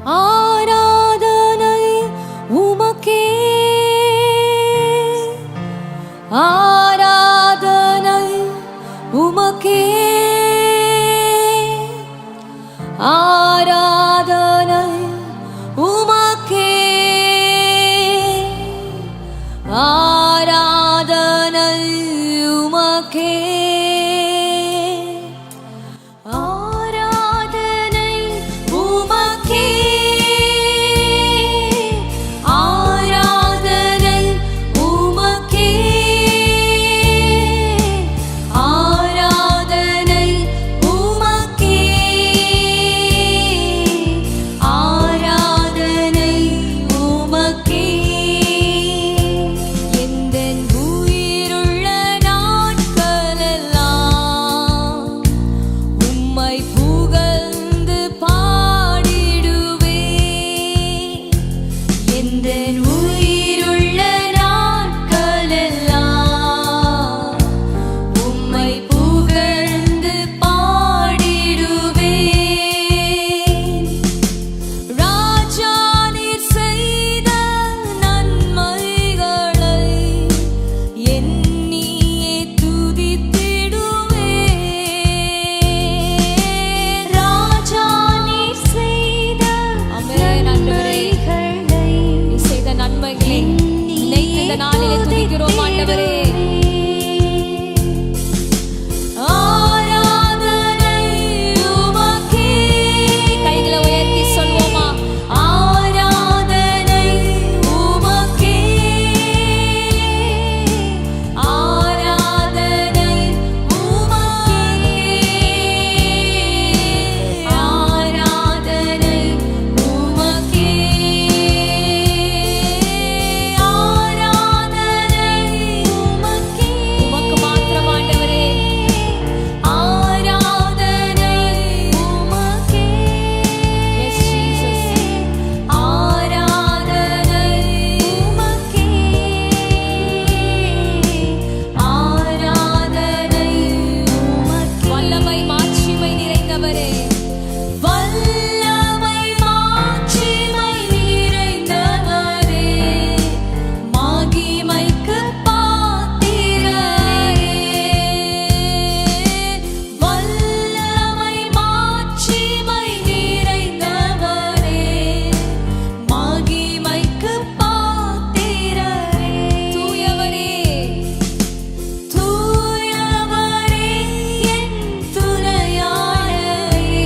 ஆராதனை உமக்கே, ஆராதனை உமக்கே, ஆராதனை உமக்கே, ஆராதனை உமக்கே, ஆராதனை உமக்கே, ஆராதனை உமக்கே, ஆராதனை உமக்கே, ஆராதனை உமக்கே. எந்தன் உயிருள்ள நாட்களெல்லாம் உம்மை புகழ்ந்து பாடிடுவேன். எந்தன் உயிருள்ள நாட்களெல்லாம் உம்மை புகழ்ந்து பாடிடுவேன். ராஜா நீர் செய்த நன்மைகளை எண்ணியே துதித்திடுவேன். ராஜா நீர் செய்த நன்மைகளை, நீ செய்த நன்மைகளை நினைத்து இந்த நாளிலே துதிக்கிறோம் ஆண்டவரே. ஆராதனை உமக்கே. கைகளை உயர்த்தி சொல்வோமா? ஆராதனை உமக்கே, ஆராதனை உமக்கே, ஆராதனை உமக்கே, ஆராதனை உமக்கே. உமக்கு மாத்திரம் ஆண்டவரே. ஆராதனை உமக்கே. Yes, Jesus. ஆராதனை உமக்கே, ஆராதனை உமக்கே. வல்லமை மாட்சிமை நிறைந்தவரே, வல்லமை மாட்சிமை நிறைந்தவரே, மகிமைக்கு பாத்திரரே. வல்லமை மாட்சிமை நிறைந்தவரே, மகிமைக்கு பாத்திரரே. தூயவரே, தூயவரே, என் துணையாளரே,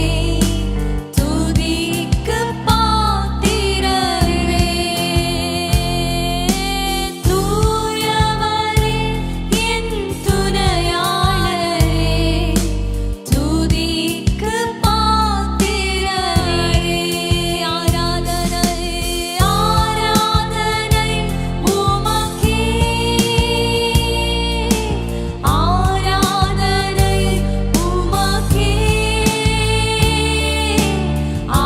துதிக்கு பாத்திரரே. தூயவரே, என் துணையாளரே, துதிக்கு பாத்திரரே. ஆராதனை, ஆராதனை உமக்கே, ஆராதனை உமக்கே,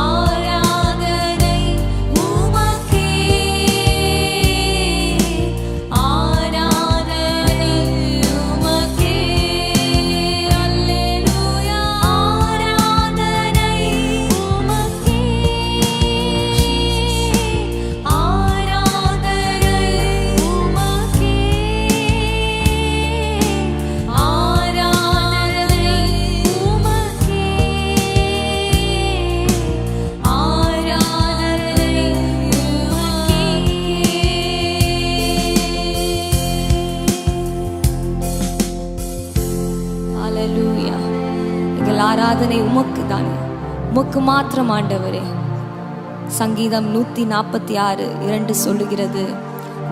ஆராதனை உமக்கே, ஆராதனை உமக்கே. அல்லேலூயா. ஆராதனை உமக்கே, ஆராதனை உமக்கே, ஆராதனை உமக்கே, ஆராதனை உமக்கே. அல்லேலூயா. எங்கள் ஆராதனை உமக்கு தானே, உமக்கு மாத்திரம் ஆண்டவரே. சங்கீதம் 146:2 சொல்லுகிறது,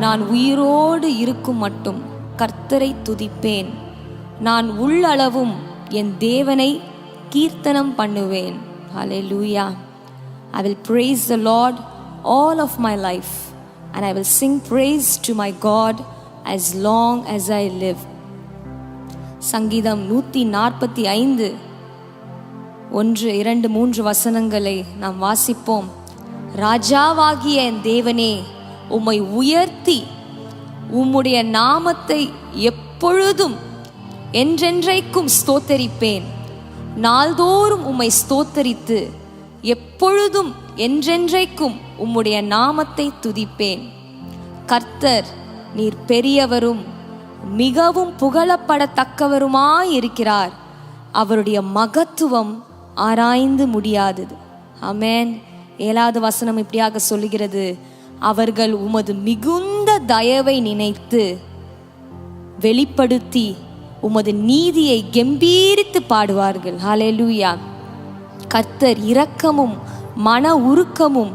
நான் உயிரோடு இருக்கும் மட்டும் கர்த்தரை துதிப்பேன், நான் உள்ளளவும் என் தேவனை கீர்த்தனம் பண்ணுவேன். ஹல்லேலூயா. I will praise the Lord all of my life and I will sing praise to my God as long as I live. சங்கீதம் 145 1, 2, 3 வசனங்களை நாம் வாசிப்போம். ராஜாவாகிய என் தேவனே, உம்மை உயர்த்தி உம்முடைய நாமத்தை எப்பொழுதும் என்றென்றைக்கும் ஸ்தோத்தரிப்பேன். நாள்தோறும் உம்மை ஸ்தோத்தரித்து எப்பொழுதும் என்றென்றைக்கும் உம்முடைய நாமத்தை துதிப்பேன். கர்த்தர் நீர் பெரியவரும் மிகவும் புகழப்படத்தக்கவருமாயிருக்கிறார். அவருடைய மகத்துவம் ஆராய்ந்து முடியாதது. ஆமென். 7வது வசனம் இப்படியாக சொல்லுகிறது, அவர்கள் உமது மிகுந்த தயவை நினைத்து வெளிப்படுத்தி உமது நீதியை கெம்பீரித்து பாடுவார்கள். ஹல்லேலூயா. கர்த்தர் இரக்கமும் மன உருக்கமும்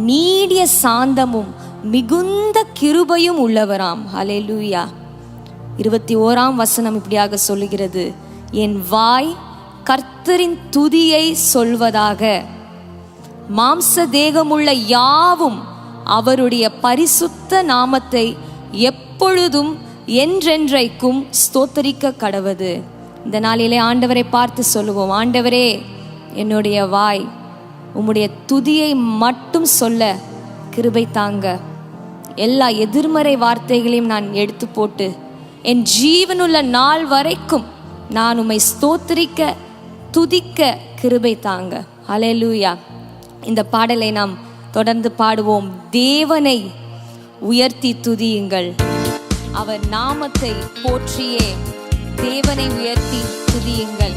நீடிய சாந்தமும் மிகுந்த கிருபையும் உள்ளவராம். ஹல்லேலூயா. 21ஆம் வசனம் இப்படியாக சொல்லுகிறது, என் வாய் கர்த்தரின் துதியை சொல்வதாக, மாம்ச தேகமுள்ள யாவும் அவருடைய பரிசுத்த நாமத்தை எப்பொழுதும் என்றென்றைக்கும் ஸ்தோத்தரிக்க கடவது. இந்த நாளிலே ஆண்டவரை பார்த்து சொல்லுவோம், ஆண்டவரே என்னுடைய வாய் உம்முடைய துதியை மட்டும் சொல்ல கிருபை தாங்க. எல்லா எதிர்மறை வார்த்தைகளையும் நான் எடுத்து போட்டு என் ஜீவனுள்ள நாள் வரைக்கும் நான் உம்மை ஸ்தோத்திரிக்க துதிக்க கிருபை தாங்க. ஹல்லேலூயா. இந்த பாடலை நாம் தொடர்ந்து பாடுவோம். தேவனை உயர்த்தி துதியுங்கள், அவர் நாமத்தை போற்றியே தேவனை உயர்த்தி துதியுங்கள்.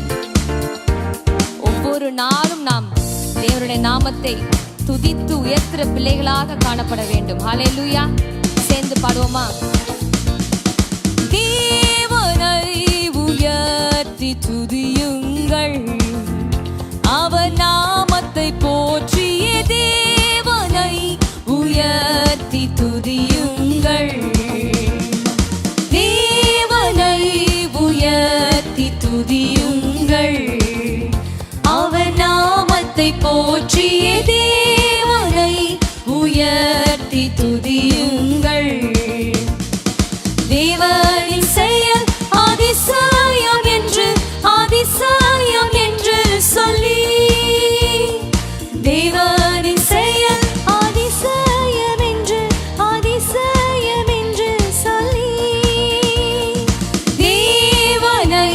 ஒவ்வொரு நாளும் நாம் தேவனுடைய நாமத்தை துதித்து உயர்த்துற பிள்ளைகளாக காணப்பட வேண்டும். ஹல்லேலூயா. சேர்ந்து பாடுவோமா? தேவனை உயர்த்தி துதியுங்கள், அவர் நாமத்தை போற்றிய தேவனை உயர்த்தி துதியுங்கள், தேவனை உயர்த்தி துதியுங்கள், அவர் நாமத்தை போற்றிய தேவனை உயர்த்தி துதியுங்கள். தேவனின் செயல் அதிசயம் என்று அதிசயம் என்று சொல்லி, தேவனின் செயல் அதிசயம் என்று அதிசயம் என்று சொல்லி, தேவனை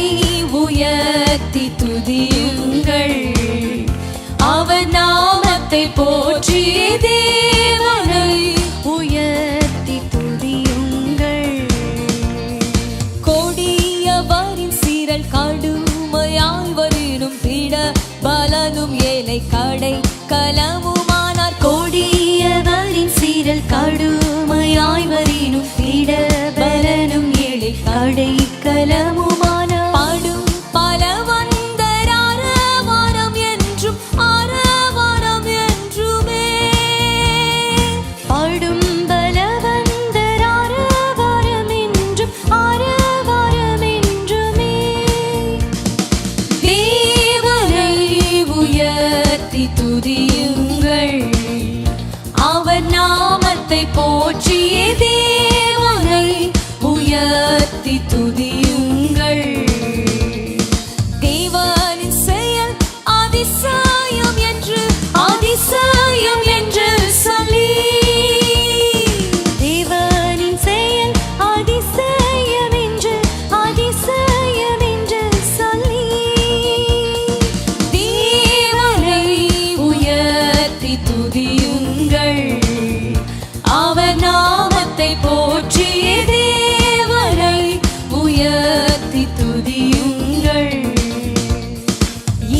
உயர்த்தி துதியுங்கள், அவர் நாமத்தை போற்றிய தேவனை உயர்த்தி துதியுங்கள். கொடியவரின் சீரல் கடுமையாய் வரினும் பிட பலனும் ஏழை கடை கலமுமானார். கொடியவரின் சீரல் கடுமையாய் வரினும் பிட பலனும் ஏழை கடை கலமுமானார். படும் பலவந்தர் ஆரவாரம் என்றும் ஆரவாரம் என்றுமே, படும் பலவந்தர் ஆரவாரம் என்றும் ஆரவாரம் என்றுமே, தேவனை உயர்த்தி துதியுங்கள், அவர் நாமத்தை போற்றிய தேவனை உயர்த்தி துதியுங்கள். தேவனின் செயல் அதிசயம் என்று அதிசயம் என்று சொல்லி, தேவனின் செயல் அதிசயம் என்று அதிசயம் என்று சொல்லி, தேவனை உயர்த்தி துதியுங்கள், அவர் நாமத்தை போற்றிய தேவனை உயர்த்தி துதியுங்கள்.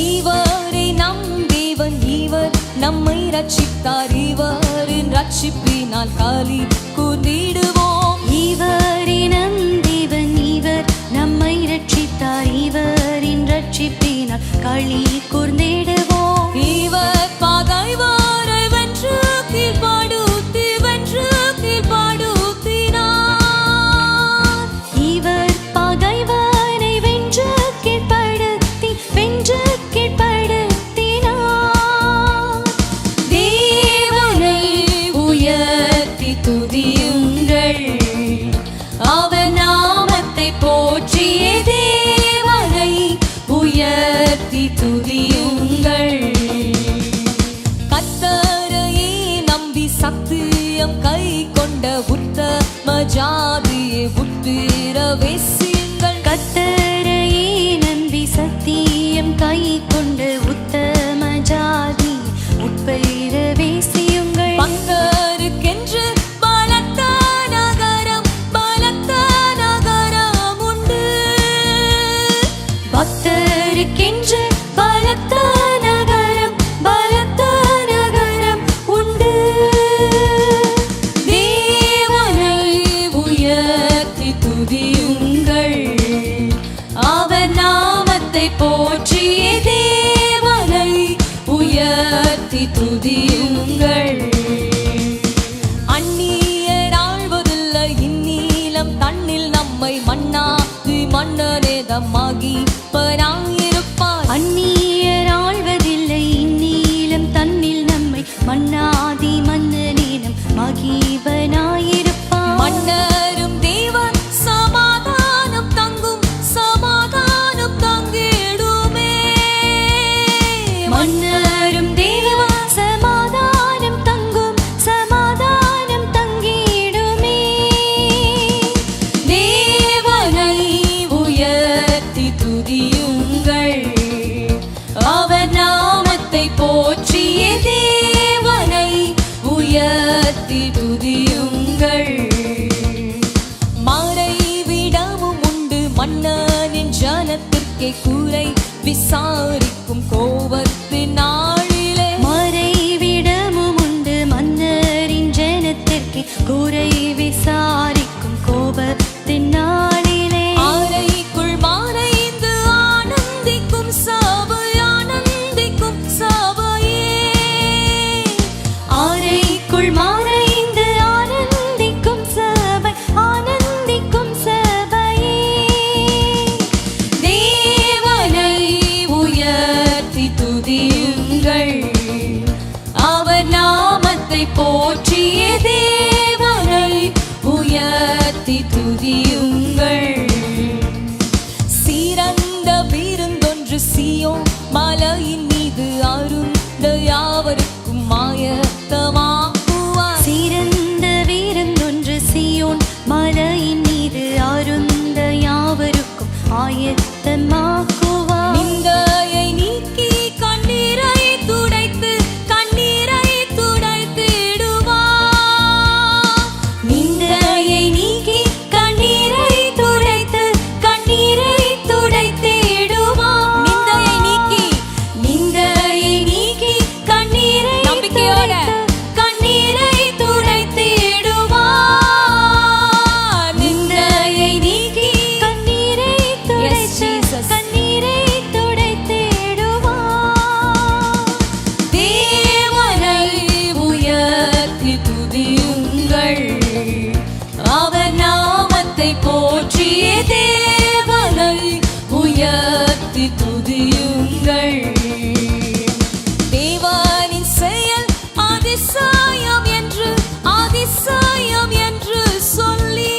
இவரை நம் தேவன், இவர் நம்மை ரட்சித்தார், இவரின் ரட்சிப்பினால் களி கூர்ந்திடுவோம். இவரை நம் தேவன், இவர் நம்மை ரட்சித்தார், இவரின் ரட்சிப்பினால் களி கூர்ந்திடுவோம். இவர் பகைவரை வென்று கீழ்ப்படுத்தி வென்று கீழ்ப்படுத்தினார், இவர் பகைவனை வென்று கீழ்ப்படுத்தி வென்று கீழ்ப்படுத்தினார். தேவனை உயர்த்தி துதியுங்கள், அவர் நாமத்தை போற்றிய தேவனை உயர்த்தி துதியுங்கள். கர்த்தரையே நம்பி சத்தியம் கை கொண்ட உத்தம ஜாதியை உத்திரவேசியுங்கள். கர்த்தரையே நம்பி சத்தியம் கை கொண்ட உத்தம ஜாதி உயர்த்தி துதியுங்கள். அந்நியர் ஆழ்வதில்லை இந்நீலம் தன்னில் நம்மை மன்னாதி மன்னனேதமாகி பராயிருப்பார். அந்நியர் ஆழ்வதில்லை இந்நீலம் தன்னில் நம்மை மன்னாதி மன்னனேதம் மகிபனாயிருப்பார். மன்னரும் தேவன் சமாதானம் தங்கும் சமாதானம் தங்கிடுமே. மன்னரும் தேவன் சமாதானம் தங்கும் சமாதானம் தங்கிடுமே. தேவனை உயர்த்தி துதியுங்கள். அவர் நாமத்தை போற்றிய தேவனை உயர்த்தி துதியுங்கள். மறைவிடமும் உண்டு மன்னனின் ஜனத்திற்கே குறை விசாரிக்கும் கோபத்தின் நாளிலே. மறைவிடமும் உண்டு மன்னரின் ஜனத்திற்கு குறை விசாரிக்கும் கோபத்தின் நாளிலே. அறைக்குள் மறைந்து ஆனந்திக்கும் சபை ஆனந்திக்கும் சபையே. அறைக்குள் மறைந்து ஆனந்திக்கும் சபை ஆனந்திக்கும் சபையே. தேவனை உயர்த்தி துதியுங்கள். அவர் நாமத்தை போற்றிய தேவனை உயர்த்தி துதியுங்கள். சிறந்த விருந்தொன்று சீயோன் மலையின் மீது அருந்த யாவருக்கும் ஆயத்தமாக்குவார். சிறந்த விருந்தொன்று சீயோன் மலையின் மீது அருந்த யாவருக்கும் ஆயத்தமாக்குவார். நிந்தையை நீக்கி கண்ணீரை துடைத்து கண்ணீரை துடைத்திடுவார். நிந்தையை நீக்கி கண்ணீரை துடைத்து கண்ணீரை துடைத்திடுவார். நிந்தையை நீக்கி நிந்தையை நீக்கி கண்ணீரை நம்பிக்கையோட கண்ணீரை துடைத்திடுவார். நிந்தையை நீக்கி கண்ணீரை Yes, Jesus. கண்ணீரை துடைத்திடுவார். தேவனை உயர்த்தி துதியுங்கள். அவர் நாமத்தை போற்றிய தேவனை உயர்த்தி துதியுங்கள். தேவனின் செயல் அதிசயம் என்று அதிசயம் என்று சொல்லி.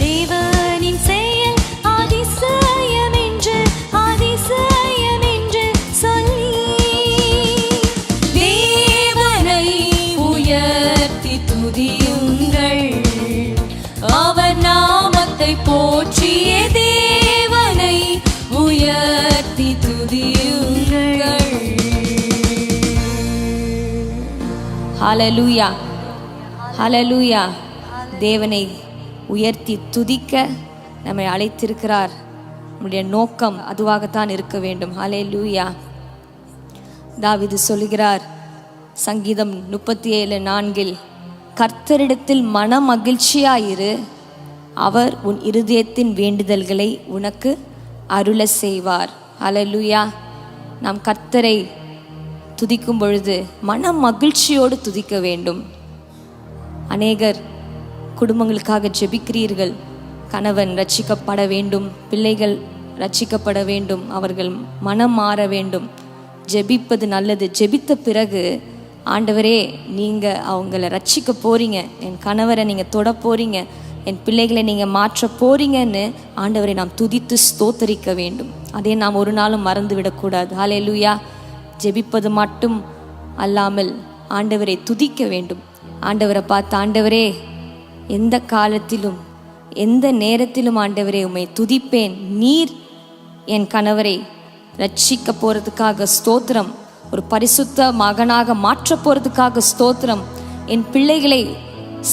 தேவனின் செயல் அதிசயம் என்று அதிசயம் என்று சொல்லி. தேவனை உயர்த்தி துதியுங்கள். அவர் நாமத்தை போற்றிய தேவனை உயர்த்தி துதியுங்கள். ஹalleluya ஹalleluya. தேவனை உயர்த்தி துதிக்க நம்மை அழைத்திருக்கிறார். நம்முடைய நோக்கம் அதுவாகத்தான் இருக்க வேண்டும். ஹalleluya. தாவீது சொல்கிறார் சங்கீதம் 37:4 கர்த்தரிடத்தில் மன மகிழ்ச்சியாயிரு, அவர் உன் இருதயத்தின் வேண்டுதல்களை உனக்கு அருள செய்வார். ஹalleluya. நாம் கர்த்தரை துதிக்கும் பொழுது மன மகிழ்ச்சியோடு துதிக்க வேண்டும். அநேகர் குடும்பங்களுக்காக ஜெபிக்கிறீர்கள். கணவன் ரட்சிக்கப்பட வேண்டும், பிள்ளைகள் ரட்சிக்கப்பட வேண்டும், அவர்கள் மனம் மாற வேண்டும். ஜெபிப்பது நல்லது. ஜெபித்த பிறகு ஆண்டவரே நீங்கள் அவங்கள ரட்சிக்க போறீங்க, என் கணவரை நீங்கள் தொட போறீங்க, என் பிள்ளைகளை நீங்கள் மாற்ற போறீங்கன்னு ஆண்டவரை நாம் துதித்து ஸ்தோத்தரிக்க வேண்டும். அதே நாம் ஒரு நாளும் மறந்து விடக்கூடாது. ஹல்லேலூயா. ஜெபிப்பது மட்டும் அல்லாமல் ஆண்டவரை துதிக்க வேண்டும். ஆண்டவரை பார்த்து ஆண்டவரே எந்த காலத்திலும் எந்த நேரத்திலும் ஆண்டவரே உம்மை துதிப்பேன், நீர் என் கணவரை ரட்சிக்க போகிறதுக்காக ஸ்தோத்திரம், ஒரு பரிசுத்த மகனாக மாற்ற போகிறதுக்காக ஸ்தோத்திரம், என் பிள்ளைகளை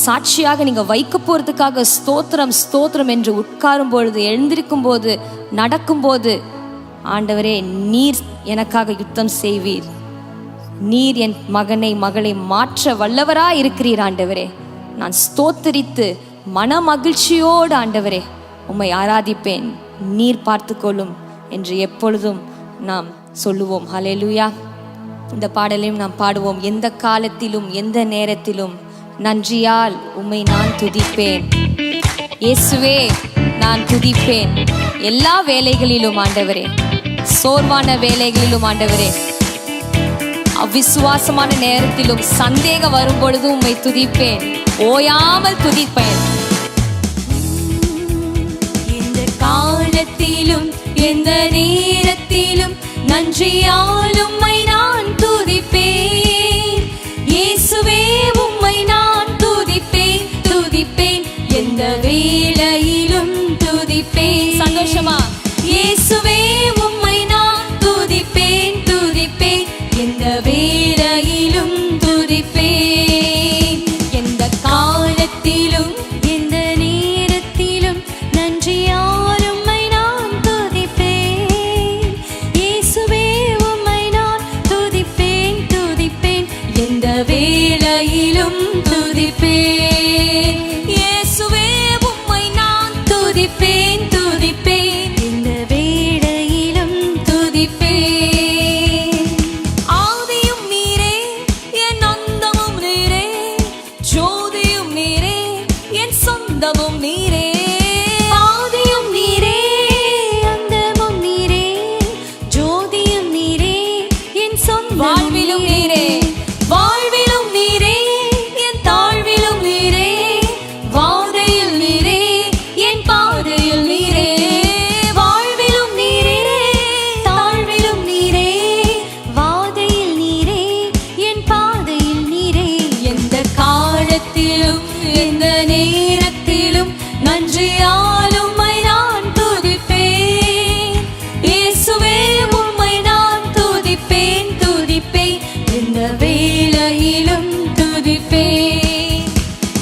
சாட்சியாக நீங்கள் வைக்க போகிறதுக்காக ஸ்தோத்திரம் ஸ்தோத்திரம் என்று உட்காரும் பொழுது, எழுந்திருக்கும் போது, நடக்கும்போது ஆண்டவரே நீர் எனக்காக யுத்தம் செய்வீர், நீர் என் மகனை மகளை மாற்ற வல்லவராய் இருக்கிறீர் ஆண்டவரே. நான் ஸ்தோத்தரித்து மன மகிழ்ச்சியோடு ஆண்டவரே உம்மை ஆராதிப்பேன், நீர் பார்த்து கொள்ளும் என்று எப்பொழுதும் நாம் சொல்லுவோம். ஹல்லேலூயா. இந்த பாடலையும் நாம் பாடுவோம். எந்த காலத்திலும் எந்த நேரத்திலும் நன்றியால் உம்மை நான் துதிப்பேன். இயேசுவே நான் துதிப்பேன். எல்லா வேலைகளிலும் ஆண்டவரே, சோர்வான வேலைகளிலும் ஆண்டவரே, அவிசுவாசமான நேரத்திலும் சந்தேகம் வரும் பொழுது உம்மை துதிப்பேன், ஓயாமல் துதிப்பேன். எந்த காலத்திலும் எந்த நேரத்திலும் நன்றியால் உம்மை நான் துதிப்பேன். இயேசுவே உம்மை நான் துதிப்பேன் துதிப்பேன். எந்த வேளையிலும் துதிப்பேன். சந்தோஷமா இயேசுவே உம்மை நான் துதிப்பேன் துதிப்பேன். எந்த வேளையிலும் துதிப்பேன். எந்த காலத்திலும் எந்த நேரத்திலும் நன்றியால் உம்மை நான் துதிப்பேன். இயேசுவே உம்மை நான் துதிப்பேன் துதிப்பேன். எந்த வேளையிலும் துதிப்பேன். இயேசுவே உம்மை நான் துதிப்பேன் துதிப்பேன். எந்த வேளையிலும் துதிப்பேன். ஆதியும் நீரே, என் அந்தமும் நீரே, ஜோதியும் நீரே, என் சொந்தமும் நீரே. ஆதியும் நீரே, அந்தமும் நீரே, ஜோதியும் நீரே, என் சொந்தமும் வாழ்விலும் நீரே, வாழ்விலும் நீரே, என் தாழ்விலும் நீரே, வாதையில் நீரே, என் பாதையில் நீரே. வாழ்விலும் நீரே, தாழ்விலும் நீரே, வாதையில் நீரே, என் பாதையில் நீரே. எந்த காலத்திலும் எந்த நேரத்திலும் நன்றியால் உம்மை நான் துதிப்பேன். இயேசுவே உம்மை நான் துதிப்பேன் துதிப்பேன். எந்த வேளையிலும் துதிப்பேன்.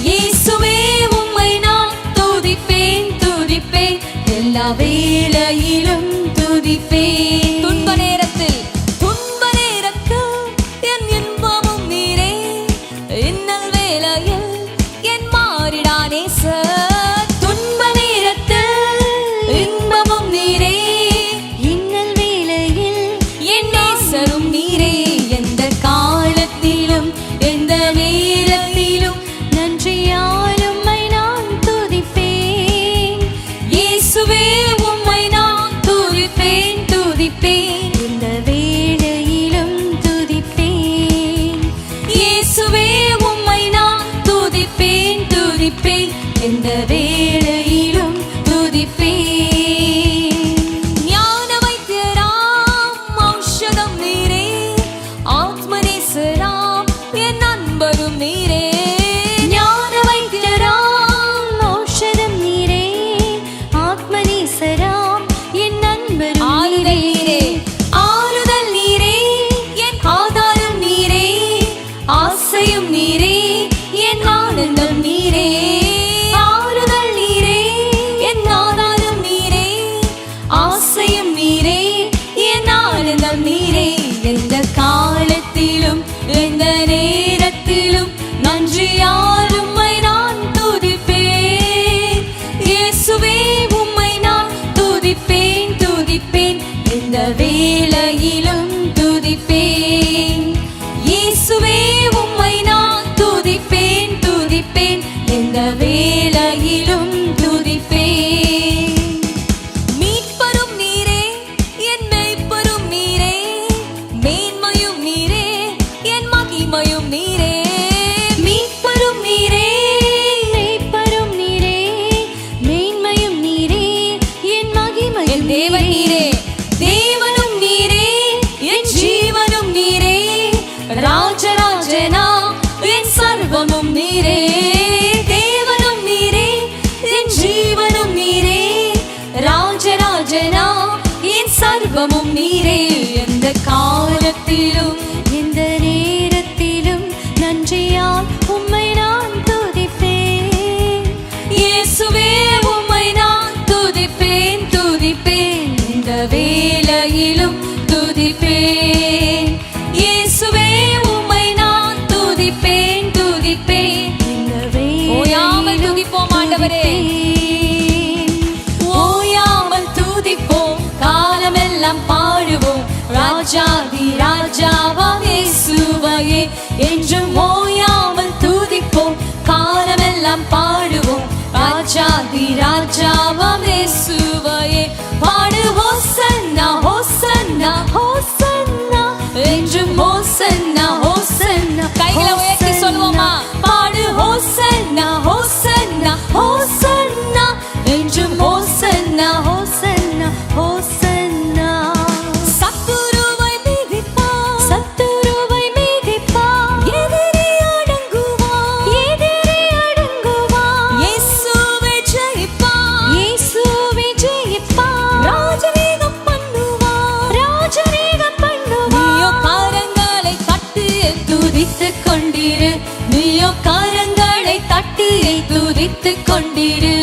இயேசுவே உம்மை நான் துதிப்பேன் துதிப்பேன். எல்லா வேளையிலும் துதிப்பேன். துன்ப நேரத்தில் என் இன்பமும் நீரே, இன்னல் வேளையில் என் மாறிடா நேசர். துன்ப நேரத்தில் இன்பமும் நீரே, இன்னல் வேளையில் என் நேசரும் நீரே. எந்த காலத்திலும் எந்த நேரத்திலும் நன்றியால் உம்மை நான் துதிப்பேன். இயேசுவே உம்மை நான் துதிப்பேன் துதிப்பேன். எந்த வேளையிலும் துதிப்பேன். இயேசுவே உம்மை நான் துதிப்பேன் துதிப்பேன். எந்த வேளையிலும் துதிப்பேன். ஞான வைத்தியராம் ஔஷதம் நீரே, ஆத்மநேசராம் என் நண்பரும் நீரே. ஞான வைத்தியராம் ஔஷதம் நீரே, ஆத்மநேசராம் என் நண்பரும் ஆறுதல் நீரே, ஆறுதல் நீரே, என் ஆதாரம் நீரே, ஆசையும் நீரே, என் ஆனந்தம் நீரே. ஆறுதல் நீரே, என் ஆதாரம் நீரே, ஆசையும் நீரே, என் ஆனந்தம் நீரே. எந்த காலத்திலும் எந்த நேரத்திலும் நன்றியால் உம்மை நான் துதிப்பேன். இயேசுவே உம்மை நான் துதிப்பேன் துதிப்பேன். எந்த வேளையிலும் துதிப்பேன். இயேசுவே உம்மை நான் துதிப்பேன் துதிப்பேன். எந்த வேளையிலும் துதிப்பேன். மீட்பரும் நீரே, என் மேய்ப்பரும் நீரே, மேன்மையும் நீரே, என் மகிமையும் நீரே. மீட்பரும் நீரே, மேய்ப்பரும் நீரே, மேன்மையும் நீரே, என் மகிமையும் என் தேவன் நீரே, தேவனும் நீரே, என் ஜீவனும் நீரே, ராஜராஜனா என் சர்வமும் நீரே. தேவனும் நீரே, என் ஜீவனும் நீரே, ராஜராஜனா என் சர்வமும் நீரே. எந்த காலத்திலும் எந்த நேரத்திலும் இயேசுவையே என்றும் ஓயாமல் துதிப்போம் காலமெல்லாம் பாடுவோம் ராஜாதி ராஜாவாம் இயேசுவையே பாடு ஹோசன்னா ஹோசன்னா ஹோசன்னா என்றும் ஹோசன்னா ஹோசன்னா கைகளை உயர்த்தி சொல்லுவோமா? பாடு ஹோசன்னா ஹோசன்னா ஹோசன்னா என்றும் ஹோசன்னா ஹோசன்னா ஹோசன்னா சத்துருவை மிதிப்பார் சத்துருவை மிதிப்பார் எதிரி அடங்குவார் எதிரி அடங்குவார் இயேசுவே ஜெயிப்பார் இயேசுவே ஜெயிப்பார் ராஜரீகம் பண்ணுவார் ராஜரீகம் பண்ணுவார் நீயோ கரங்களை தட்டி துதித்துக் கொண்டிரு நீயோ கரங்களை தட்டி துதித்துக் கொண்டிரு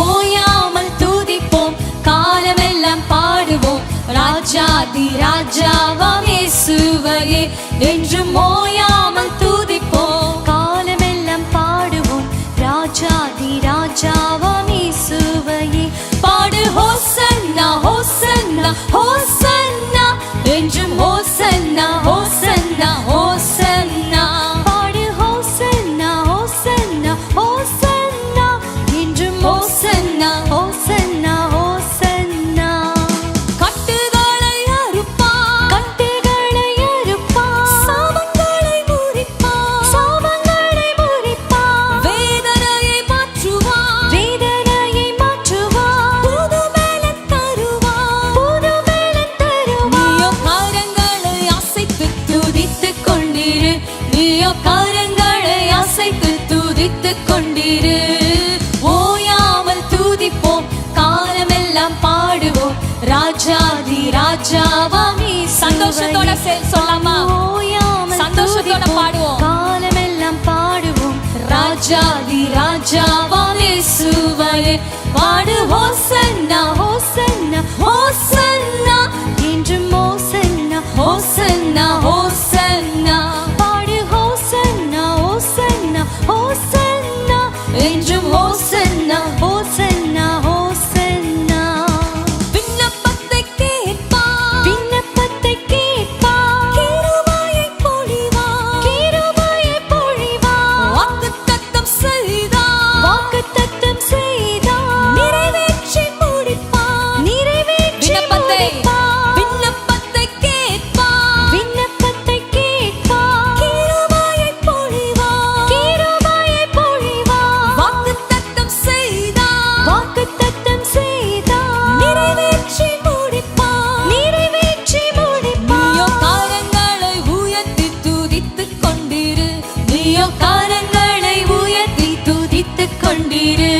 ஓயாமல் துதிப்போம் காலமெல்லாம் பாடுவோம் ராஜாதி ராஜாவாம் இயேசுவையே என்றும் ஓயாமல் துதிப்போம் காலமெல்லாம் பாடுவோம் ராஜாதி ராஜாவாம் இயேசுவையே பாடு ஹோசன்னா ஹோசன்னா ஹோசன்னா என்றும் ஹோசன்னா ஹோசன்னா ஹோசன்னா பாடு ஹோசன்னா ஹோசன்னா ஹோசன்னா என்றும் ஹோசன்னா ஹோசன்னா ஹோசன்னா கட்டுகளை அறுப்பார் கட்டுகளை அறுப்பார் சாபங்களை முறிப்பார் சாபங்களை முறிப்பார் வேதனையை மாற்றுவார் வேதனையை மாற்றுவார் புது மேலன் தருவார் புது மேலன் தருவார் நீயோ கரங்களை அசைத்து துதித்துக் கொண்டிரு நீயோ கரங்களை அசைத்து துதித்துக் கொண்டிரு ஓயாமல் துதிப்போம் காலமெல்லாம் பாடுவோம் ராஜாதி ராஜாவாம் சந்தோஷத்தோட சொல்லாமா? ஓயாமல் சந்தோஷத்தோட பாடுவோம். காலமெல்லாம் பாடுவோம் ராஜாதி ராஜாவாம் இயேசுவையே பாடு ஹோசன்னா ஹோசன்னா ஹோசன்னா என்றும் ஹோசன்னா ஹோசன்னா ஹோசன்னா பாடு ஹோசன்னா ஹோசன்னா ஹோசன்னா என்றும் ஹோசன்னா ஹோசன்னா ஹோசன்னா விண்ணப்பத்தை கேட்பார் விண்ணப்பத்தை கேட்பார் கிருபையை பொழிவார் கிருபையை பொழிவார் வாக்குத்தத்தம் செய்தார் வாக்குத்தத்தம் செய்தார் நிறைவேற்றி முடிப்பார் நிறைவேற்றி முடிப்பார் விண்ணப்பத்தை கேட்பார் விண்ணப்பத்தை கேட்பார் கிருபையை பொழிவார் கிருபையை பொழிவார் வாக்குத்தத்தம் செய்தார் வாக்குத்தத்தம் செய்தார் நிறைவேற்றி முடிப்பார் நிறைவேற்றி முடிப்பார் நீயோ கரங்களை உயர்த்தி துதித்துக் கொண்டிரு நீயோ கரங்களை உயர்த்தி துதித்துக் கொண்டிரு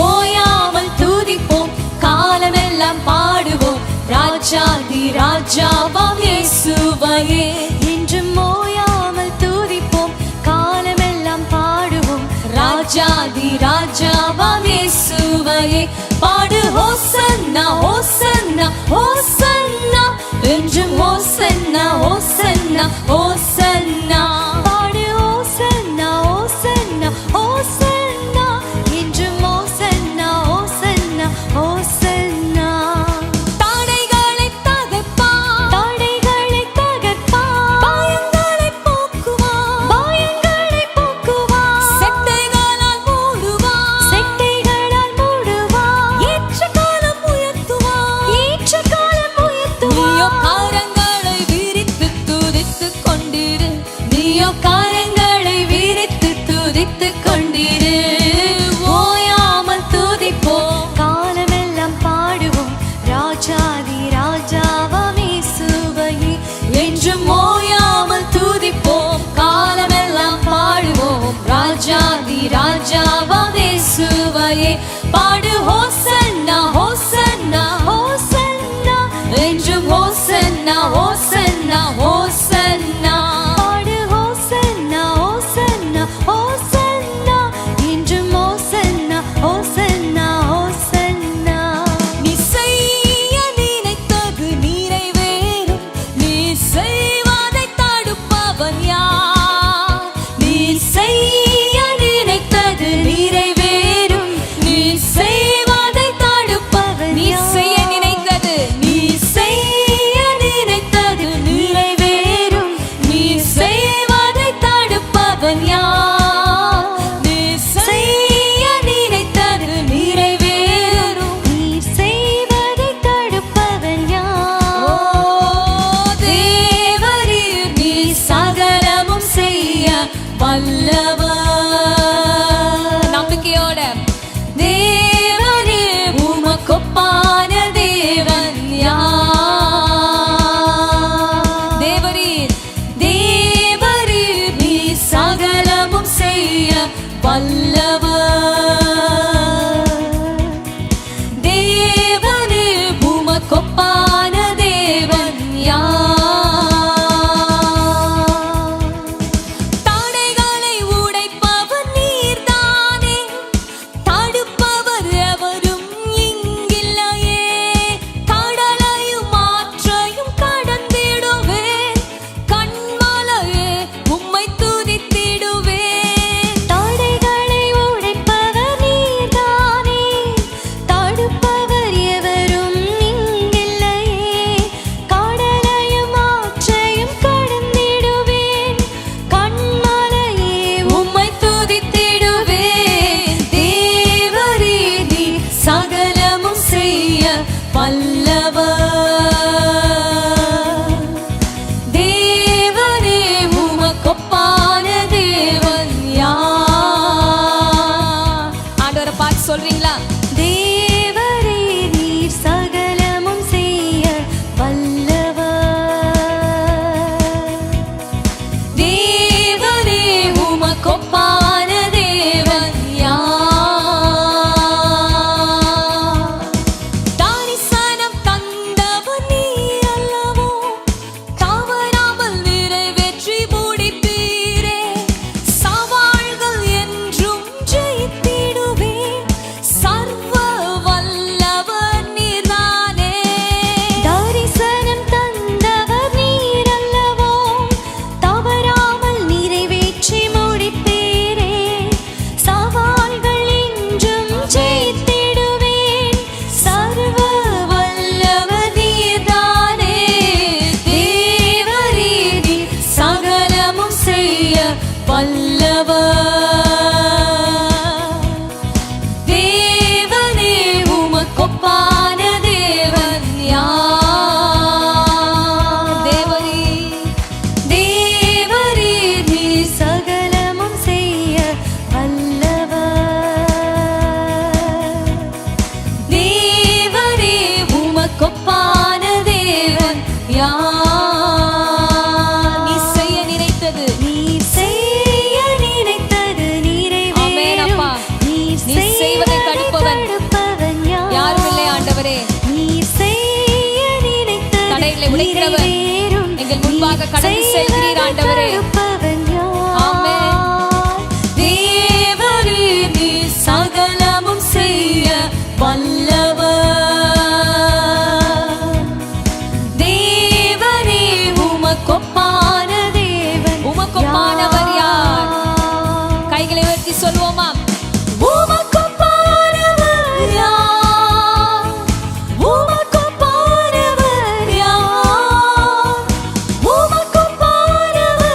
ஓயாமல் துதிப்போம் காலமெல்லாம் பாடுவோம் ராஜாதி ராஜாவாம் இயேசுவையே என்றும் ஓயாமல் துதிப்போம் காலமெல்லாம் பாடுவோம் ராஜாதி ராஜாவாம் இயேசுவையே பாடு ஹோசன்னா ஹோசன்னா ஹோசன்னா என்றும் ஹோசன்னா ஹோசன்னா ஹோசன்னா பாடு ஹோசன்னா ஹோசன்னா ஹோசன்னா என்றும் ஹோசன்னா ஹோசன்னா ஹோசன்னா தடைகளை தகர்ப்பார் தடைகளை தகர்ப்பார் பயங்களை போக்குவார் பயங்களை போக்குவார் செட்டைகளால் மூடுவார் செட்டைகளால் மூடுவார் ஏற்ற காலம் உயர்த்துவார் ஏற்ற காலம் உயர்த்துவார் நீயோ கரங்களை விரித்து துதித்துக் கொண்டிரு நீயோ கரங்களை விரித்து துதித்துக் கொண்டிரு ஓயாமல் துதிப்போம் காலமெல்லாம் பாடுவோம் ராஜாதி ராஜாவாம் இயேசுவையே என்றும் ஓயாமல் துதிப்போம் காலமெல்லாம் பாடுவோம் ராஜாதி ராஜாவாம் இயேசுவையே பாடு ஹோசன்னா ஹோசன்னா ஹோசன்னா என்றும் ஹோசன்னா ஹோசன்னா ஹோசன்னா பாடு ஹோசன்னா ஹோசன்னா ஹோசன்னா என்றும் ஹோசன்னா ஹோசன்னா ஹோசன்னா நீ செய்ய நினைத்தது நிறைவேறும் நீ செய்வதை தடுப்பவன் யார் நீ செய்ய நினைத்தது நிறைவேறும் நீ செய்வதை வல்லவர். நம்பிக்கையோட தேவனே உமக்கொப்பான தேவன் யார்? தேவரீர் தேவரீர் நீ சகலமும் செய்ய வல்லவர். தேவனே உமக்கொப்பான தேவன் யார்? தடைகளை உடைப்பவர் நீர்தானே, தடுப்பவர் எவரும் இங்கில்லையே. கடலையும் ஆற்றையும் கடந்திடுவேன், கண்மலையே உம்மை துதித்திடுவேன். தடைகளை உடைப்பவர் நீர்தானே, தடுப்பவர் எவரும் இங்கில்லையே. கடலையும் ஆற்றையும் கடந்திடுவேன், கண்மலையே உம்மை துதித்திடுவேன். தேவரே நீ சகலமும் செய்ய வல்லவர். தேவனே உமக்கொப்பான தேவன் யார்? ஆண்டவரை பார்த்து சொல்றீங்களா? தேவரே நீர் சகலமும் செய்ய வல்லவர். தேவனே உமக்கொப்பான தேவன் யார்? தரிசனம் தந்தவர் நீர் அல்லவோ, தவறாமல் நிறைவேற்றி முடிப்பீரே. சவால்கள் என்றும் ஜெயித்திடுவேன், சர்வ வல்லவர் நீர்தானே. தரிசனம் தந்தவர் நீர் அல்லவோ, தவறாமல் நிறைவேற்றி முடிப்பீரே. சவால்கள் என்றும் ஜெயித்திடுவேன், சர்வ வல்லவர் நீர்தானே. தேவரே நீ சகலமும் செய்ய வல்லவர். தேவனே உமக்கொப்பான தேவன் யார்? தேவரே நீ சகலமும் செய்ய வல்லவர். தேவரே உமக்கொப்பான தேவன் யார்? நீ செய்ய நினைத்தது நீர் செய்ய நினைத்தது ஆமென் அப்பா. நீர் நீ செய்வதை தடுப்பவன் தடுப்பவன் யாரும் இல்லை ஆண்டவரே. நீர் செய்ய நினைத்தது தடைகளை உடைக்கிறவர் நிறைவேறும். எங்கள் முன்பாக நீர் கடந்து செல்கிறீர் ஆண்டவரே. தடுப்பவன் ஆமென். யார்? தேவரே நீ சகலமும் செய்ய வல்லவர். தேவனே உமக்கொப்பான தேவன் உமக்கொப்பானவர் யார்? கைகளை உயர்த்தி சொல்லுவோமா? உமக்கொப்பானவர் யார்? உமக்கொப்பானவர் யார்? உமக்கொப்பானவர்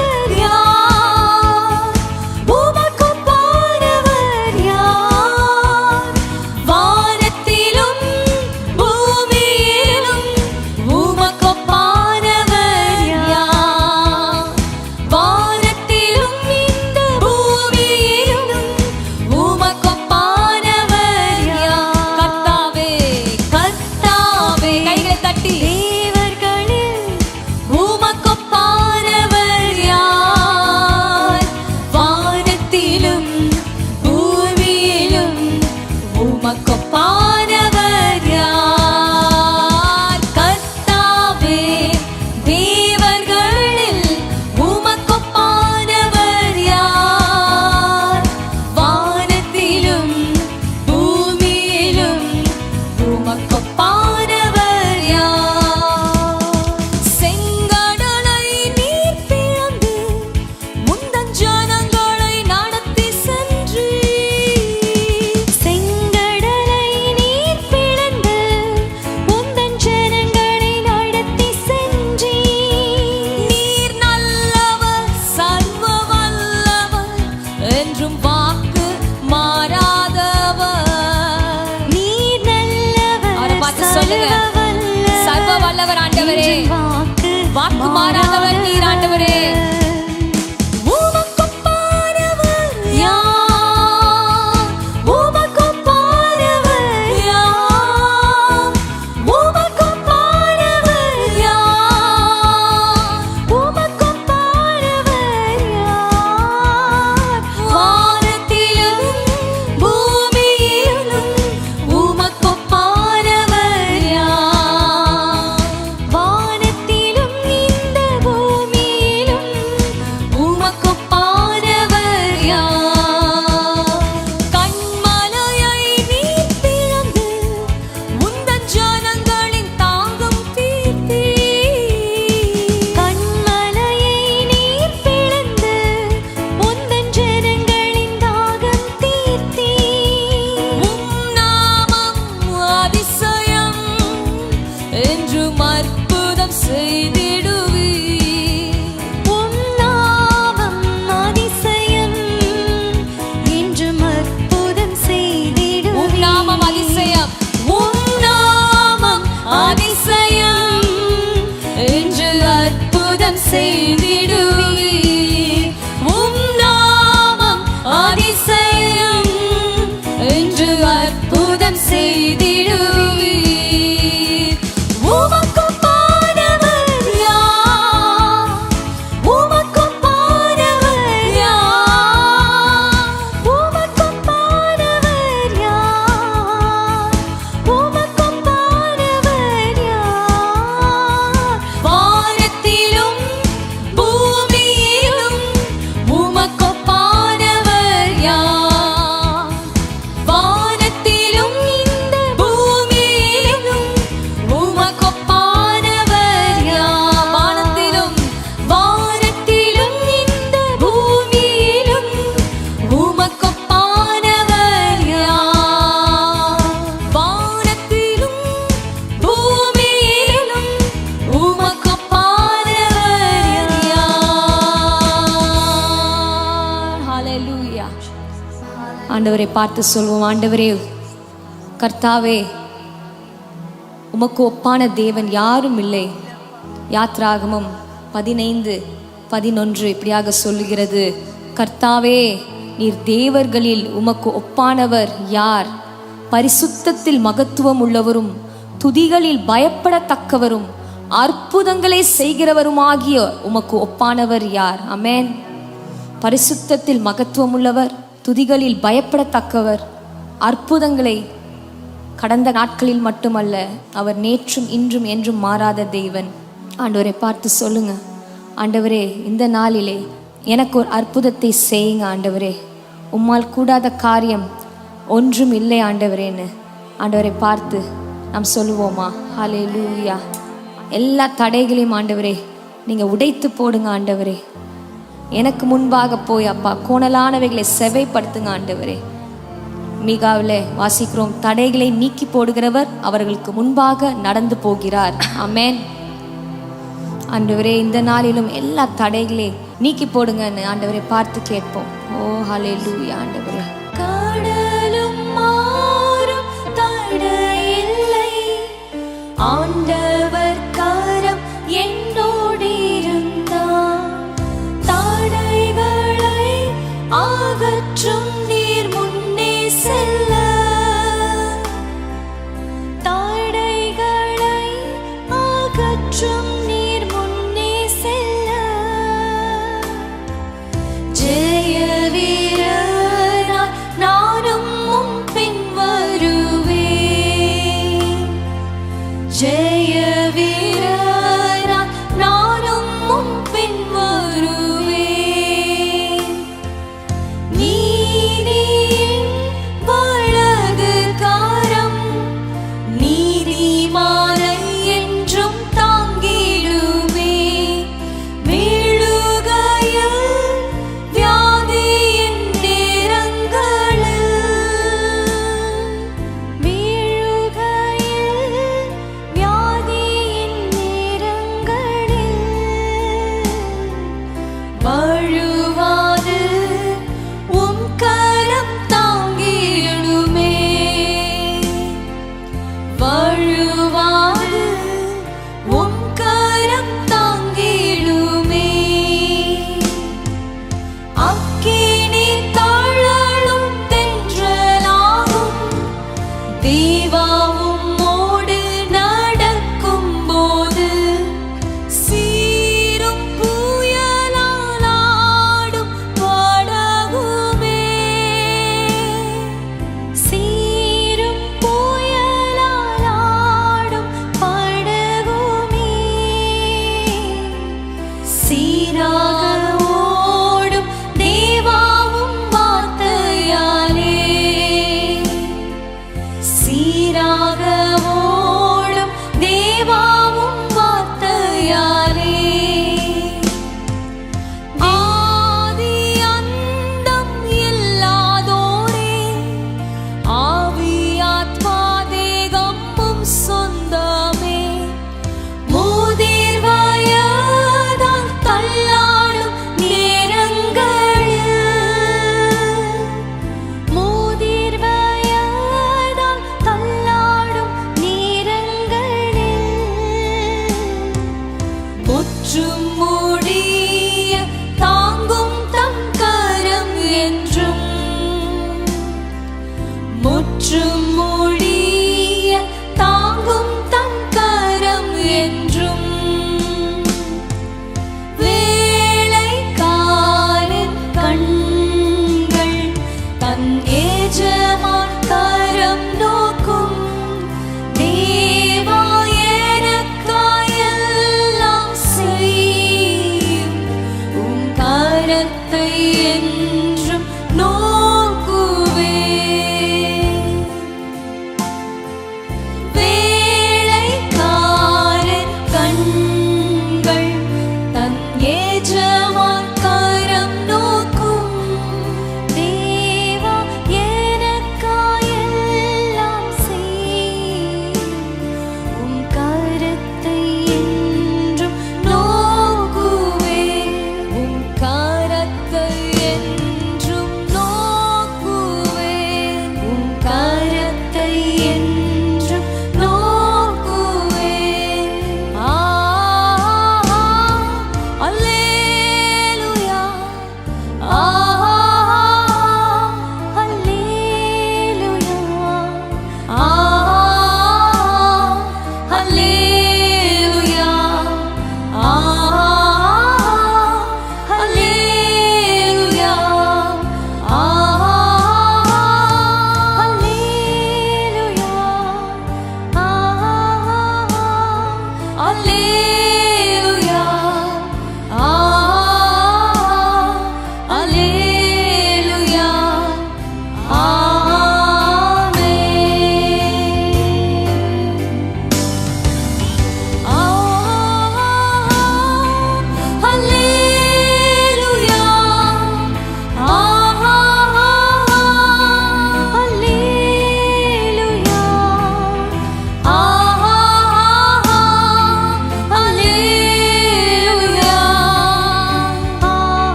ஆண்டவரை பார்த்து சொல்வோம், ஆண்டவரே கர்த்தாவே, உமக்கு ஒப்பான தேவன் யாரும் இல்லை. யாத்ராகமம் 15:11 இப்படியாக சொல்லுகிறது, கர்த்தாவே நீர் தேவர்களில் உமக்கு ஒப்பானவர் யார்? பரிசுத்தத்தில் மகத்துவம் உள்ளவரும் துதிகளில் பயப்படத்தக்கவரும் அற்புதங்களை செய்கிறவருமாகிய உமக்கு ஒப்பானவர் யார்? ஆமென். பரிசுத்தத்தில் மகத்துவம் உள்ளவர், துதிகளில் பயப்படத்தக்கவர், அற்புதங்களை கடந்த நாட்களில் மட்டுமல்ல, அவர் நேற்றும் இன்றும் என்றும் மாறாத தேவன். ஆண்டவரை பார்த்து சொல்லுங்க, ஆண்டவரே இந்த நாளிலே எனக்கு ஒரு அற்புதத்தை செய்யுங்க ஆண்டவரே, உம்மால் கூடாத காரியம் ஒன்றும் இல்லை ஆண்டவரேன்னு ஆண்டவரை பார்த்து நாம் சொல்லுவோமா? ஹல்லேலூயா. எல்லா தடைகளையும் ஆண்டவரே நீங்கள் உடைத்து போடுங்க ஆண்டவரே. எனக்கு முன்பாக போய் அப்பா கோணலானவைகளை செவைப்படுத்துங்க ஆண்டவரே. மீகாவில் வாசிக்கிறோம், தடைகளை நீக்கி போடுகிறவர் அவர்களுக்கு முன்பாக நடந்து போகிறார். ஆமென். ஆண்டவரே இந்த நாளிலும் எல்லா தடைகளை நீக்கி போடுங்கன்னு ஆண்டவரை பார்த்து கேட்போம். ஓ ஹல்லேலூயா ஆண்டவரே. கடலும் மாறும் தடையில்லை, ஆண்டவர் கரம் என்னோடு இருந்தார். தடைகளை அகற்றும் நீர் முன்னே செல்ல, தடைகளை அகற்றும் நீர் முன்னே செல்ல, ஜெய வீரனாய் நானும் உம் பின் வருவேன். ஜெய வீரனாய் நானும் உம் பின் வருவேன். நீதியின் வலது கரம் நீதிமானை என்றும் தாங்கிடுமே. வீழுகையில் வியாதியின் நேரங்களில், வீழுகையில் வியாதியின் நேரங்களில் வழுவாது உம் கரம் தாங்கிடுமே. வழுவாது உம் கரம் தாங்கிடுமே. அக்கினி தழலும் தென்றலாகும் தேவாவும் மோடு நடக்கும் போது, சீரும் புயலாடும் படகுமே. சீரும் புயலாடும் படகுமே. சீராக ஓடும் தேவாவும் வார்த்தையாலே, சீராக ஓடும் தேவாவும் வார்த்தையாலே. ஆதி அந்தம் இல்லாதோரே, ஆவி ஆத்மா தேகமும் சொந்தமே. முதிர் வயதால் தள்ளாடும் நேரங்களில், முதிர் வயதால் தள்ளாடும் நேரங்களில், முற்றும் முடிய தாங்கும் தம் கரம் என்றும், முற்றும் முடிய தாங்கும் தம் கரம் என்றும். வேலைக்காரன் கண்கள் தன் எஜமான் கரம் நோக்கும். தேவா எனக்காய் எல்லாம் செய்யும், உம் கரத்தை என்றும் நோக்குவேன். வேலைக்காரன் கண்கள் தன் எஜமான் கரம் நோக்கும். தேவா எனக்காய் எல்லாம் செய்யும், உம் கரத்தை என்றும் நோக்குவேன். உம் கரத்தை என்றும் நோக்குவேன்.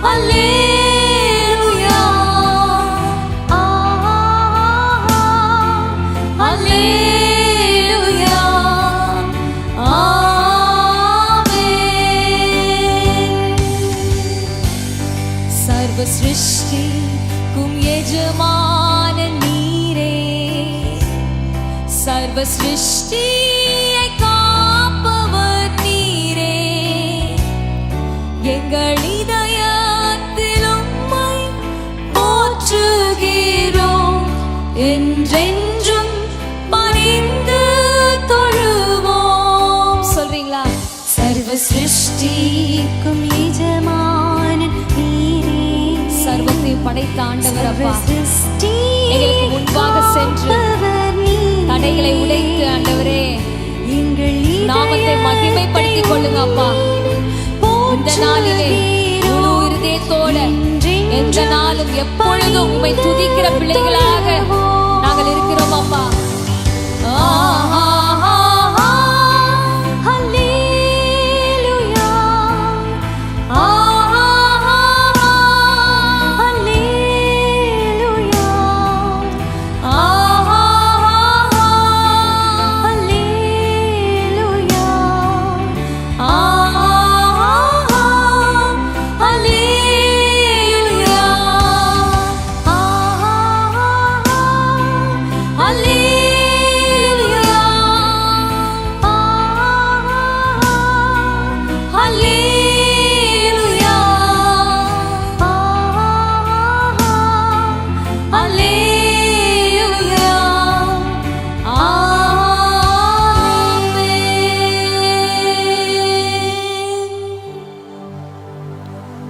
அல்லேலூயா அல்லேலூயா ஆமென். சர்வ சிருஷ்டிக்கும் எஜமான நீரே, சர்வ சிருஷ்டியை காப்பவர் நீரே, எங்கள் இதயத்தில் உம்மை போற்றுகிறோம், என்றென்றும் பணிந்து தொழுவோம். சொல்றீங்களா? சர்வ சிருஷ்டிக்கும் எஜமானன் நீரே, சர்வத்தை படைத்த ஆண்டவர் அப்பா, சிருஷ்டி எங்களுக்கு முன்பாக சென்று தடைகளை உடைத்து ஆண்டவரே நாமத்தை மகிமைப்படுத்திக் கொள்ளுங்க அப்பா. இந்த நாளிலே முழு இருதயத்தோட எந்த நாளும் எப்பொழுதும் உம்மை துதிக்கிற பிள்ளைகளாக நாங்கள் இருக்கிறோம் அப்பா.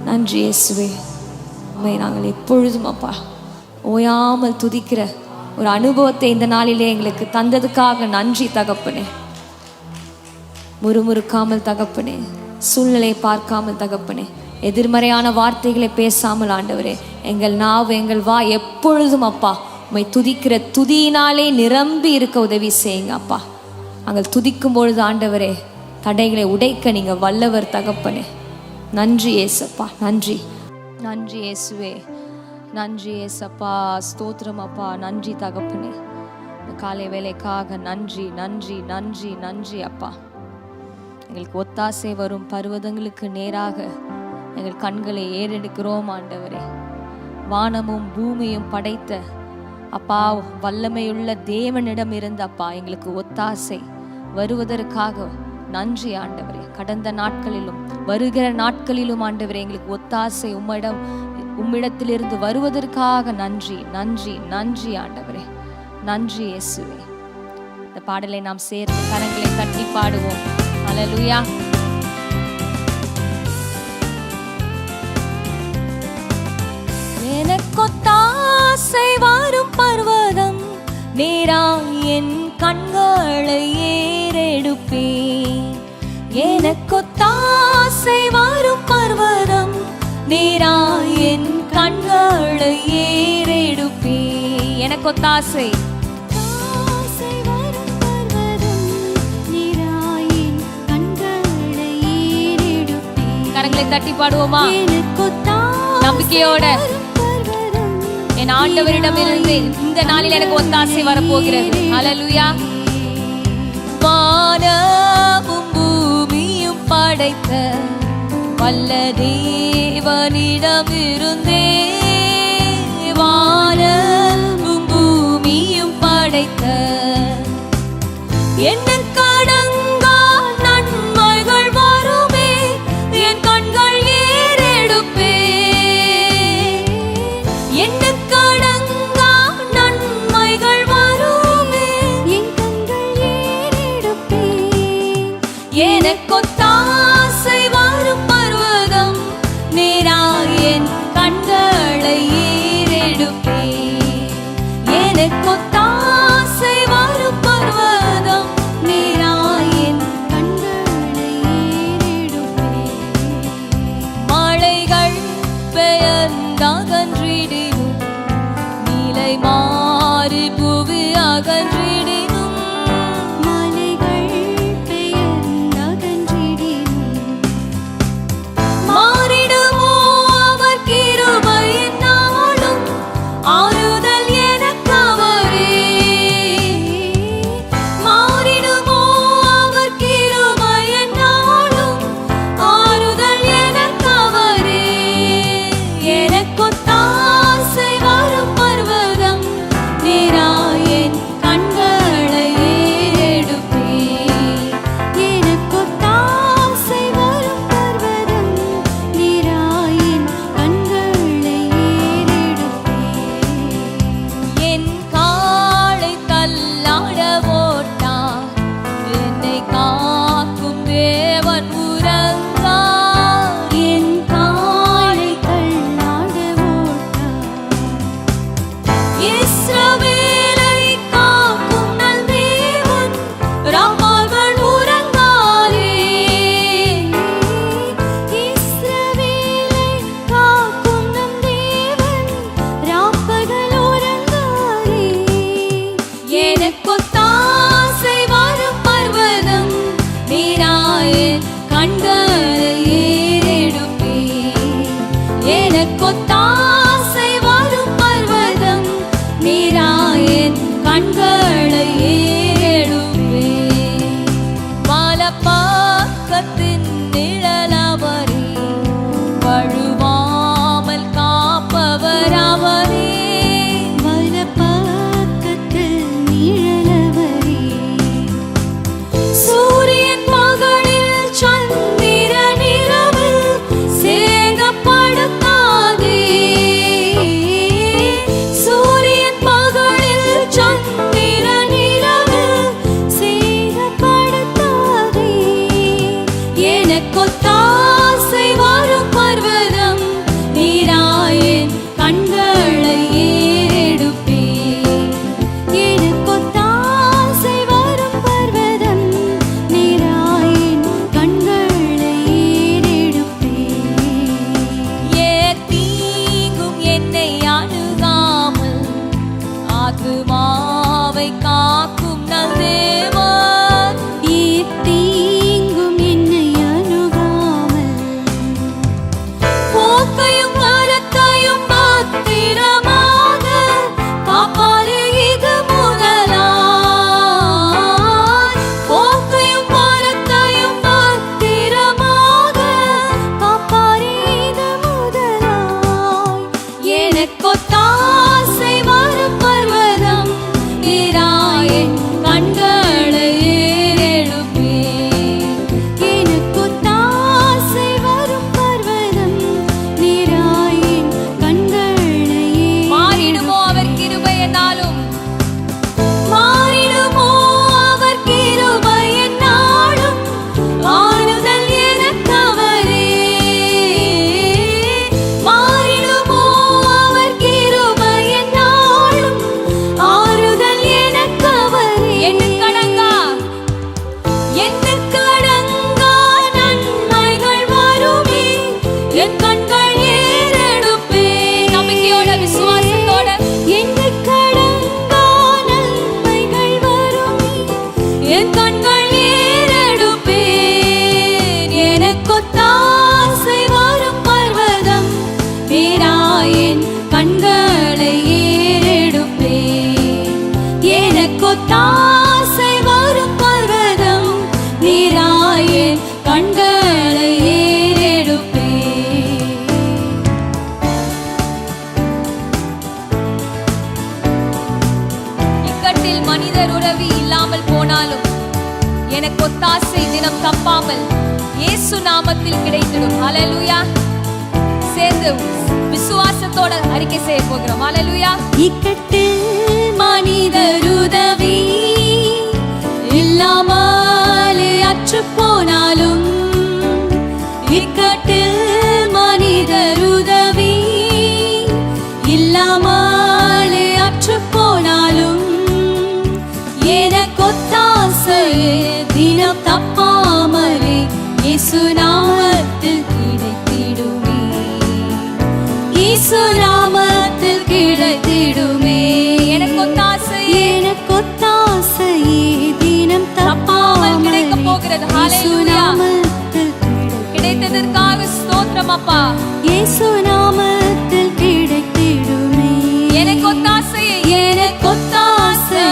நன்றி இயேசுவே, உம்மை நாங்கள் எப்பொழுதும் அப்பா ஓயாமல் துதிக்கிற ஒரு அனுபவத்தை இந்த நாளிலே எங்களுக்கு தந்ததுக்காக நன்றி தகப்பனே. முறுமுறுக்காமல் தகப்பனே, சூழ்நிலையை பார்க்காமல் தகப்பனே, எதிர்மறையான வார்த்தைகளை பேசாமல் ஆண்டவரே, எங்கள் நாவு எங்கள் வா எப்பொழுதும் அப்பா உம்மை துதிக்கிற துதியினாலே நிரம்பி இருக்க உதவி செய்யுங்க அப்பா. நாங்கள் துதிக்கும் பொழுது ஆண்டவரே தடைகளை உடைக்க நீங்க வல்லவர் தகப்பனே. நன்றி ஏசப்பா, நன்றி நன்றி இயேசுவே, நன்றி ஏசப்பா, ஸ்தோத்திரம் அப்பா, நன்றி தகப்பனே. காலை வேலைக்காக நன்றி நன்றி நன்றி நன்றி அப்பா. எங்களுக்கு ஒத்தாசை வரும் பர்வதங்களுக்கு நேராக எங்கள் கண்களை ஏறெடுக்கிறோம் ஆண்டவரே. வானமும் பூமியும் படைத்த அப்பா வல்லமையுள்ள தேவனிடம் இருந்து அப்பா எங்களுக்கு ஒத்தாசை வருவதற்காக நன்றி ஆண்டவரே. கடந்த நாட்களிலும் வருகிற நாட்களிலும் ஆண்டவரே எங்களுக்கு ஒத்தாசை உம்மிடத்திலிருந்து வருவதற்காக நன்றி நன்றி நன்றி ஆண்டவரே. நன்றி இயேசுவே. இந்த பாடலை நாம் சேர்ந்து கரங்களை தட்டி பாடுவோம். அல்லேலூயா. எனக்கொத்தாசை வரும் பர்வதம் நேராய் என் கண்களை ஏறெடுப்பேன். எனக்கொத்தாசை வரும் பர்வதம் நேராய் என் கண்களை ஏறெடுப்பேன். எனக்கொத்தாசை கரங்களை தட்டி பாடுவோமா? நம்பிக்கையோட என் ஆண்டவரிடமிருந்து இந்த நாளில் எனக்கு ஒத்தாசை வரப்போகிறது. அல்லேலூயா. வானமும் பூமியும் படைத்த வல்ல தேவனிடமிருந்தே, வானமும் பூமியும் படைத்த எண்ணுக்கடங்கா நன்மைகள் வருமே, என் கண்கள் ஏறெடுப்பே. எண்ணுக்கடங்கா நன்மைகள் வருமே, என் கண்கள் ஏறெடுப்பே. எனக்கொத்தாசை வரும் பர்வதம் நேராய் என் கண்களை ஏறெடுப்பே. எனக்கொத்தாசை வரும் பர்வதம் நேராய் என் கண்களை ஏறெடுப்பே. மழைகள் பெயர்ந்தகன்றிடினும், நிலை மாறி புவி அகன்றிடினும், மலைகள் பெயர்ந்தகன்றிடினும், மாறிடுமோ அவர் எனக்கொத்தாசை வரும் பர்வதம் நீராயன் கண்களை ஏறெடுப்பே. வலப்பக்கத்தின் நிழலவரே, வழுவாமல் காப்பவர் அவரே. வலப்பக்கத்தில் நிழலவரே, சூரியன் பகலில் சந்திரன் இரவில் சேதப்படுத்தாதே. சூரியன் பகலில் சந்திரன் இரவில் சேதப்படுத்தாதே. எனக்கொத்தாசை வரும் பர்வதம் நீராயன் கண்களை ஏறெடுப்பே. எனக்கொத்தாசை வரும் பர்வதம் நீராயின் கண்களை ஏறெடுப்பே. தீங்கும் என்னை அணுகாமல் ஆத்துமாவை காக்கும் நல் தேவன். தீங்கும் என்னை அணுகாமல் போக்கையும் வரத்தையும் பத்திரமாக காப்பாரு இது முதலாய். போக்கையும் வரத்தையும் பத்திரமாக காப்பாரே இது முதலாய். எனக்கொத்தாசை வரும் பர்வதம் நீராயன் கண்களை ஏறெடுப்பே. எனக்கொத்தாசை வரும் பர்வதம் நீராயின் கண்களை மாறிடுமோ அவர் கிருபை என்னாலும், மாறிடுமோ அவர் கிருபை என்னாலும், ஆறுதல் எனக்கவரே. மாறிடுமோ அவர் கிருபை என்னாலும், ஆறுதல் எனக்கவரே. எண்ணுக்கடங்கா எண்ணுக்கடங்கா நன்மைகள் வருமே, என் கண்கள் ஏறெடுப்பே. நம்பிக்கையோட விசுவாசத்தோட எண்ணுக்கடங்கா நன்மைகள் வருமே, என் கண்கள் ஏறெடுப்பேன். எனக்கொத்தாசை வரும் பர்வதம் நீராயன் கண்களை ஏறெடுப்பேன். எனக்கொத்தாசை வரும் பர்வதம் நீராயன் கண்களை ஏறெடுப்பேன். இக்கட்டில் மனிதர் உறவு இல்லாமல் போனாலும் எனக்கு ஒத்தாசை தினம் தப்பாமல் இயேசு நாமத்தில் கிடைத்திடும். ஹalleluya. சேர்ந்து விசுவாசத்தோட அறிக்கை செய்ய போகிறோம். ஹalleluya. இக்கட்டில் மனிதருதவி இல்லாமலே அற்று போனாலும், இக்கட்டில் மனிதருதவி இல்லாமலே அற்று போனாலும், எனக்கொத்தாசையே தினம் தப்பாமலே இயேசு நாமத்தில் கிடைத்திடுமே. இயேசு நாமத்தில் கிடைத்திடுமே. எனக்கொத்தாசையே எனக்கொத்தாசையே தினம் தப்பாமல் கிடைக்க தப்பாமல் போகிறது. இயேசு ஹalleluya. நாமத்தில் கிடைத்ததற்காக ஸ்தோத்திரம் அப்பா. இயேசு நாமத்தில் கிடைத்திடுமே. எனக்கொத்தாசையே எனக்கொத்தாசை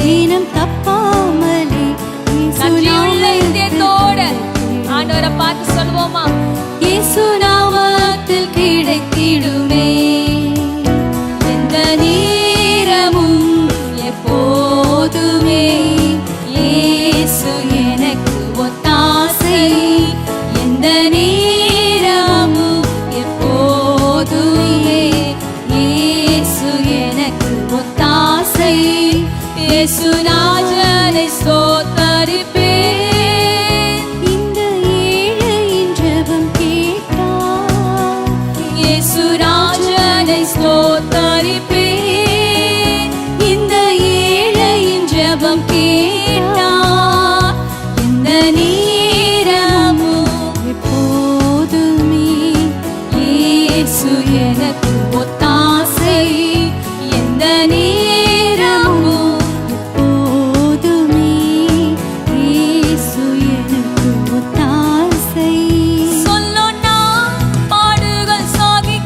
தினம் தப்பாமலே இயேசு நன்றியுள்ள நாமத்தில் இதயத்தோட ஆண்டவரை பார்த்து சொல்வோமா? இயேசு நாமத்தில் கிடைத்திடுமே. எந்த நேரமும் எப்போதுமே இயேசு எனக்கு ஒத்தாசை. எந்த நேரமும் எப்போதுமே இயேசு எனக்கு ஒத்தாசை. இயேசு நாஜனை ஸ்தோத்தரிப்பேன். இந்த ஏழையின் ஜெபம் கேட்டார். இயேசு ராஜனை ஸ்தோத்தரிப்பேன். இந்த ஏழையின் ஜெபம் கேட்டார். எந்த நேரமும் எப்போதுமே இயேசு எனக்கு ஒத்தாசை. எந்த நேரமும் எப்போதுமே இயேசு எனக்கு ஒத்தாசை. சொல்லொன்னா பாடுகள் சாகி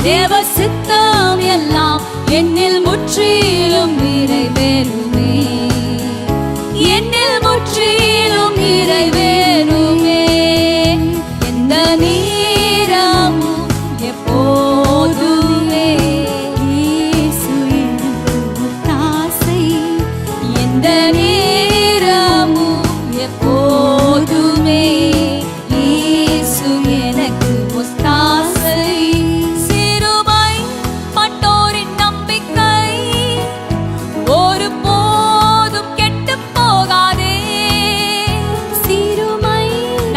தேவ சித்தம் எல்லாம் என்னில் முற்றிலும் நிறைவேறுமே, என்னில் முற்றிலும் நிறைவேறுமே. எந்த நேரமும் எப்போதுமே இயேசு எனக்கு ஒத்தாசை. எந்த நேரமும் எப்போதுமே இயேசு எனக்கு ஒத்தாசை. சிறுமைப்பட்டோரின் நம்பிக்கை ஒருபோதும் கெட்டுப் போகாதே. சிறுமை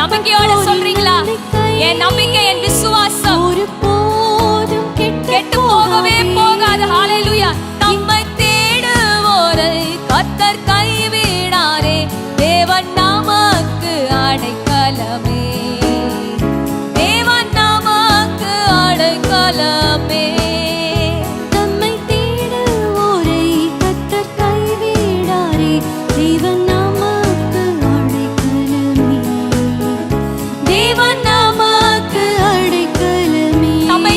நம்பிக்கையோட சொல்றீங்களா? என் நம்பிக்கை, என் விசுவாசம் ஒருபோதும் கெட்டு போகவே போகாது. ஹalleluya. நம்மை தேடுவோரை கர்த்தர் கைவிடாரே. தேவன் நமக்கு அடைக்கலமே, தேவன் நமக்கு அடைக்கலமே. தம்மை தேடுவோரை கர்த்தர் கைவிடாரே. தேவன் நமக்கு அடைக்கலமே, தேவன் நமக்கு அடைக்கலமே. நம்மை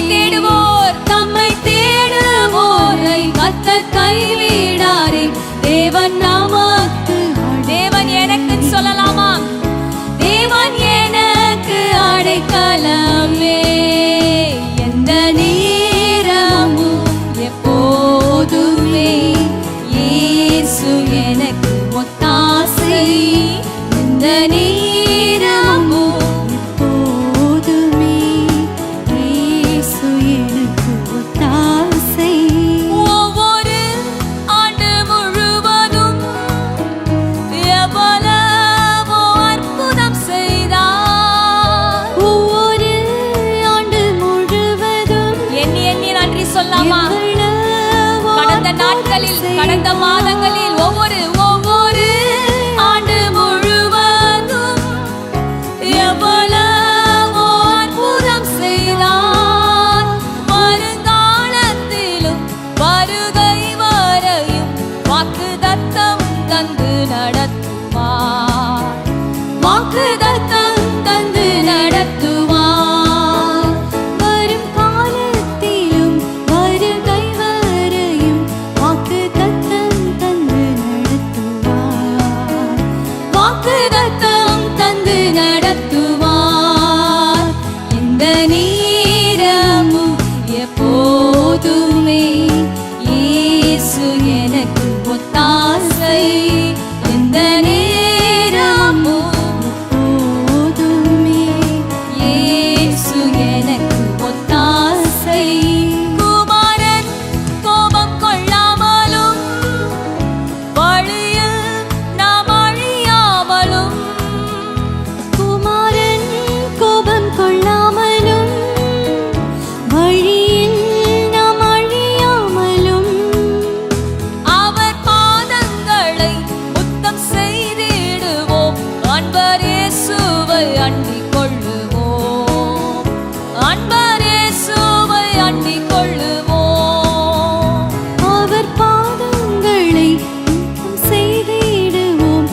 தேடுவோரை கர்த்தர் கைவிடாரே. தேவன் நமக்கு, தேவன் எனக்கு சொல்லலாமா? தேவன் எனக்கு அடைக்கலமே. எந்த நேரமும் எப்போதுமே இயேசு எனக்கு ஒத்தாசை. எந்த நேரமும் எப்போதுமே இயேசு எனக்கு ஒத்தாசை. ஒவ்வொரு ஆண்டு முழுவதும் எவ்வளவோ அற்புதம் செய்தார். ஒவ்வொரு ஆண்டு முழுவதும் எண்ணி எண்ணி நன்றி சொல்லாமா? எவ்வளவோ கடந்த நாட்களில், கடந்த மாதங்களில் ஒவ்வொரு ஆண்டு முழுவதும் எவ்வளவோ அற்புதம் செய்தார். வருங்காலத்திலும் வருகை வரையும் வாக்குத்தத்தம் தந்து நடத்துவார், வாக்குத்தத்தம் தந்து நடத்துவார். வரும் காலத்திலும் வருகை வரையும் வாக்குத்தத்தம் தந்து நடத்துவார், வாக்குத்தத்தம் தந்து நடத்துவார். எந்த நேரமும் எப்போதுமே இயேசு எனக்கு ஒத்தாசை. எந்த நேரமும் எப்போதுமே இயேசு எனக்கு ஒத்தாசை. குமாரன் கோபம் கொள்ளாமலும் வழியில் நாம் அழியாமலும், குமாரன் கோபம் கொள்ளாமலும் வழியில் நாம் அழியாமலும், அவர் பாதங்களை முத்தம் செய்திடுவோம். அன்பர் இயேசுவை அண்டிக் கொள்ளுவோம், அன்பர் இயேசுவை அண்டிக் கொள்ளுவோம். அவர் பாதங்களை முத்தம் செய்திடுவோம்.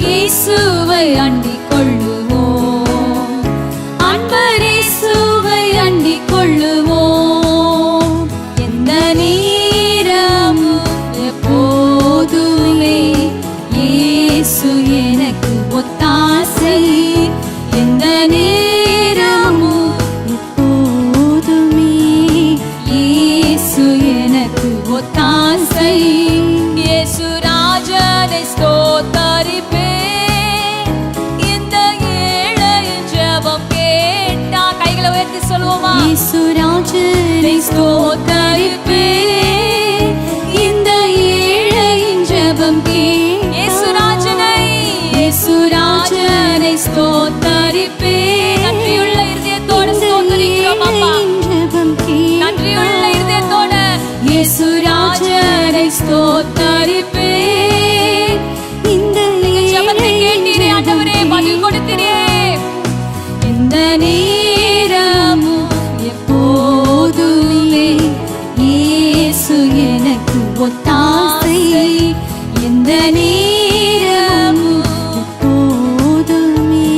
இயேசுவை அண்டிக் கொள்ளுவோம், அன்பர் இயேசுவை அண்டிக் கொள்ளுவோம். எந்த நேரமும் எப்போதுமே இயேசு எனக்கு ஒத்தாசை. எந்த நேரமும் எப்போதுமே இயேசு எனக்கு ஒத்தாசை. இயேசு ராஜனை ஸ்தோத்தரிப்பேன். இந்த ஏழையின் ஜெபம் கேட்டா கைகளை உயர்த்தி சொல்லுவோமா? இயேசு ராஜனை ஸ்தோத்தரிப்பேன். இந்த ஏழையின் ஜெபம் கேட்டா இயேசு ராஜனை ஸ்தோத்தரிப்பேன். நன்றியுள்ள இருதயத்தோடு ஸ்தோத்தரிக்கிறோம் அப்பா. ஜெபம் நன்றியுள்ள இருதயத்தோட இயேசு ராஜனை ஸ்தோத்தரிப்பேன். இந்த ஜெபத்தை கேட்டீரே ஆண்டவரே, பதில் கொடுத்தீரே. எந்த நேரமும் எப்போதுமே இயேசு எனக்கு ஒத்தாசை. எந்த நேரமும் எப்போதுமே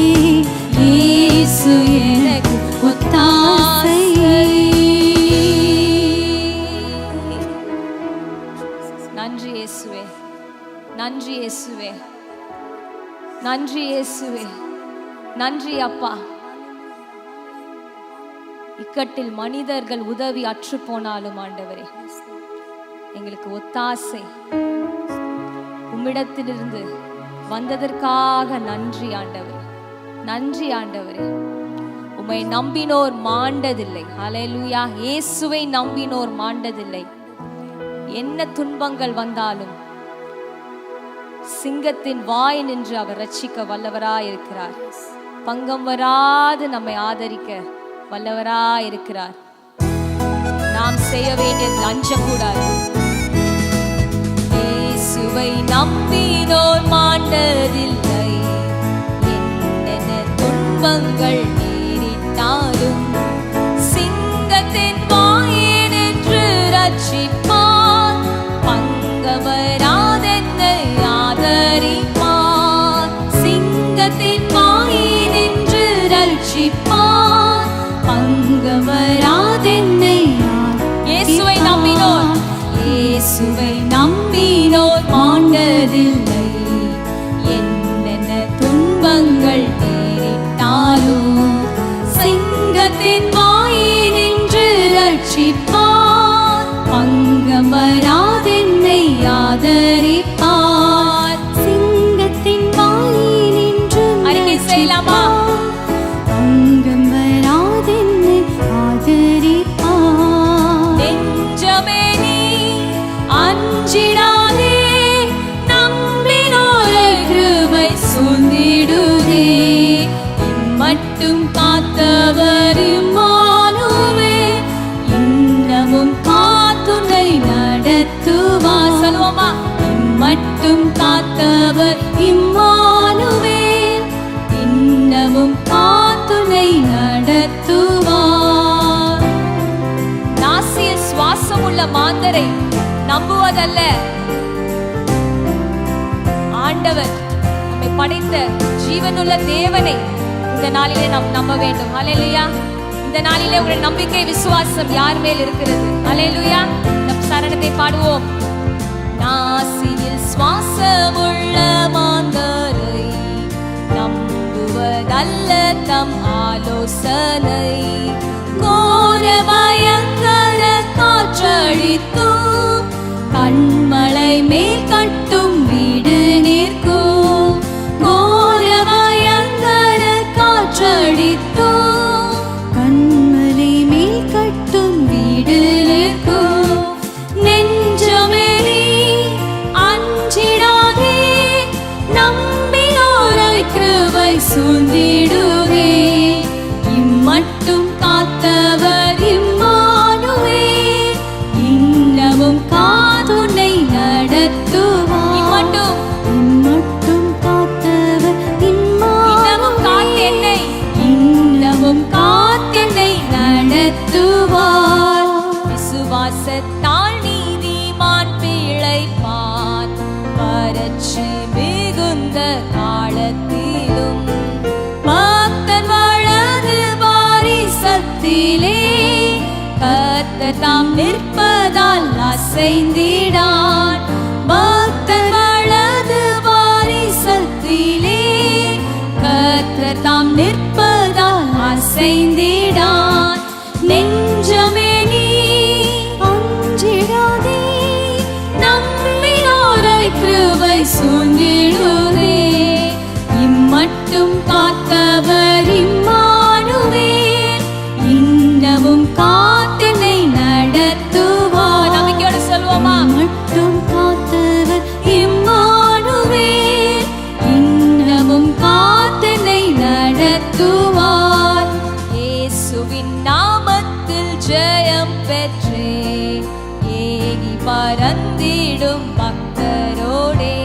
இயேசு எனக்கு ஒத்தாசை. நன்றி இயேசுவே, நன்றி இயேசுவே, நன்றி அப்பா. இக்கட்டில் மனிதர்கள் உதவி அற்று போனாலும் ஆண்டவரே, எங்களுக்கு ஒத்தாசை உம்மிடத்திலிருந்து வந்ததற்காக நன்றி ஆண்டவரே, நன்றி ஆண்டவரே. உம்மை நம்பினோர் மாண்டதில்லை. ஹல்லேலூயா. இயேசுவை நம்பினோர் மாண்டதில்லை. என்ன துன்பங்கள் வந்தாலும் சிங்கத்தின் வாய் நின்று அவர் ரட்சிக்க வல்லவராயிருக்கிறார். பங்கம் வராது நம்மை ஆதரிக்க வல்லவராயிருக்கிறார். நாம் செய்ய வேண்டியது அஞ்சக்கூடாது. இயேசுவை நம்பினோர் மாண்டதில்லை. என்னென்ன துன்பங்கள் நேரிட்டாலும் சிங்கத்தின் வாயை நின்று ரட்சிப்பார். பங்கவராதென்னை ஆதரிப்பார். சிங்கத்தின் வாயை நின்று ரட்சிப்பார். பங்கவராதென்னை இயேசுவை நம்பினோர், இயேசுவை நம்பினோர் மாண்டதில்லை. என்னென்ன துன்பங்கள் நேரிட்டாலும் சிங்கத்தின் வாயை நின்று ரட்சிப்பார். பங்கம் வராதென்னை ஆதரிப்பார். சிங்கத்தின் வாயை நின்று அறிக்கை செய்யலாமா? பங்கம் வராதென்னை ஆதரிப்பார். நெஞ்சமே நீ அஞ்சிடாதே, நம்பினோரை கிருபை சூழ்ந்திடுதே. இம்மட்டும் காத்தவர் இம்மானுவே, இன்னமும் காத்துனை நடத்துவார். சொல்லுவோமா? இம்மட்டும் காத்தவர் இம்மானுவே, இன்னமும் காத்துனை நடத்துவார். நாசிய சுவாசமுள்ள மாந்தரை நம்புவதல்ல, ஆண்டவர் நம்மை படைத்த ஜீவனுள்ள தேவனை இந்த நாளிலே நாம் நம்ப வேண்டும். ஹல்லேலூயா. இந்த நாளிலே உங்களுடைய நம்பிக்கை விசுவாசம் யார் மேல் இருக்கிறது? ஹல்லேலூயா. நம் சரணத்தை பாடுவோம். நாசியில் சுவாசமுள்ள மாந்தரை நம்புவதல்ல தம் ஆலோசனை. கோர பயங்கர காற்றடித்தும் கண்மலை மேல் கட்டும் வீடு நிற்கும். கோர பயங்கர காற்றடித்தும் கண்மலை மேல் கட்டும் வீடு நிற்கும். நெஞ்சமே நீ அஞ்சிடாதே, நம்பினோரை கிருபை சூழ்ந்திடுவே. இம்மட்டும் காத்தவர் இம்மானுவே, இன்னமும் காத்துனை நடத்துவார். இம்மட்டும் காத்தவர் இன்னமும் காத்தென்னை, இன்னமும் காத்தென்னை நடத்துவார். விசுவாசத்தால் நீதிமான் பிழைப்பான். வறட்சி மிகுந்த காலத்திலும் பக்தன் வலது பாரிசத்திலே கர்த்தர் தாம் நிற்பதால் அசைந்திடான். பக்தன் வலது பாரிசத்திலே கர்த்தர் தாம் நிற்பதால் அசைந்திடான். நெஞ்சமே நீ அஞ்சிடாதே, நம்பினோரை கிருபை சூழ்ந்திடுவே. இம்மட்டும் காத்தவர் இம்மானுவே, இன்னமும் காத்தனை நடத்துவார். நம்பிக்கையோடு சொல்லுவோமா? மட்டும் காத்தவர் இம்மானுவே, இன்னமும் காத்தனை நடத்துவார். இயேசுவின் நாமத்தில் ஜெயம் பெற்றே ஏகி பறந்திடும் பக்தரோடே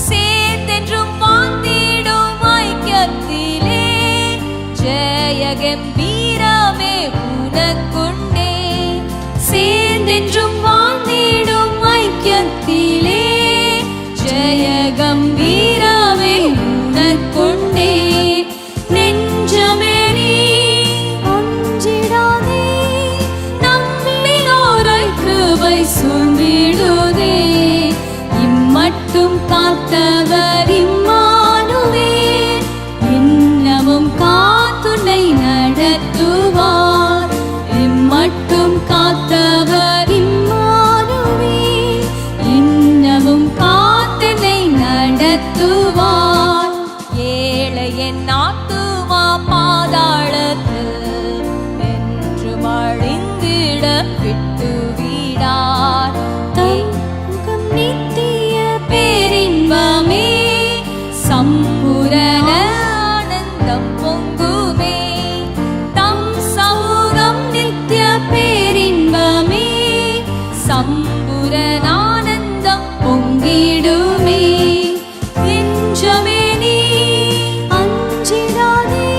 சேர்ந்தென்றும் வாழ்ந்திடும் ஐக்கியத்திலே ஜெய கம்பீரமே உனக்குண்டே. சேர்ந்தென்றும் வாழ்ந்திடும் ஐக்கியத்திலே ஜெய கம்பீரமே உனக்குண்டே. நெஞ்சமே நீ அஞ்சிடாதே, நம்பினோரை கிருபை சூழ்ந்திடுதே. இம்மட்டும் காத்தவர் இம்மானுவேல், இன்னமும் காத்துன்னை நடத்துவார். இம்மட்டும் காத்தவர் இம்மானுவேல், இன்னமும் காத்துன்னை நடத்துவார். ஏழை என் ஆத்துமா பாதாளத்தில் என்றும் அழிந்திட விட்டு விடார். தங்கும் நித்திய பேரின்பமே, சம்பூரண ஆனந்தம் பொங்குமே. தம் சமூகம் நித்திய பேரின்பமே, சம்பூரண ஆனந்தம் பொங்கிடுமே. நெஞ்சமே நீ அஞ்சிடாதே,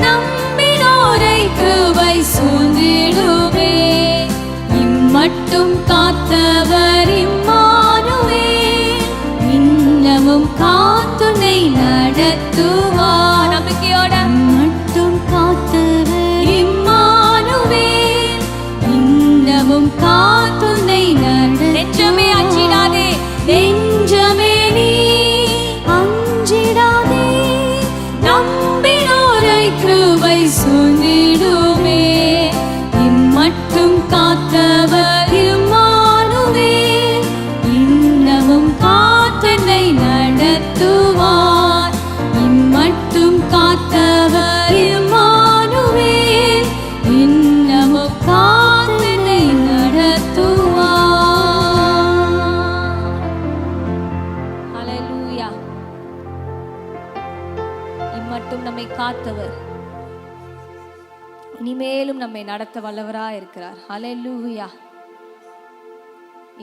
நம்பினோரை கிருபை சூழ்ந்திடுமே. இம்மட்டும் காத்தவர் இம்மானுவேல், இன்னமும் காத்துன்னை நடத்துவார். நம்பிக்கையோட மட்டும் காத்தவர் இம்மானுவேல், இன்னமும் காத்துன்னை நெஞ்சமே அஞ்சிடாதே. நெஞ்சமே நீ அஞ்சிடாதே, நம்பினோரை கிருபை சூழ்ந்திடுமே. இம்மட்டும் காத்தவர் இம்மானுவேல், இன்னமும் காத்தென்னை நடத்துவார். இம்மட்டும் காத்தவர் இம்மானுவேல், இன்னமும் காத்தென்னை நடத்துவார். ஹல்லேலூயா. இம்மட்டும் நம்மை காத்தவர் இனிமேலும் நம்மை நடத்த வல்லவராய் இருக்கிறார். ஹல்லேலூயா.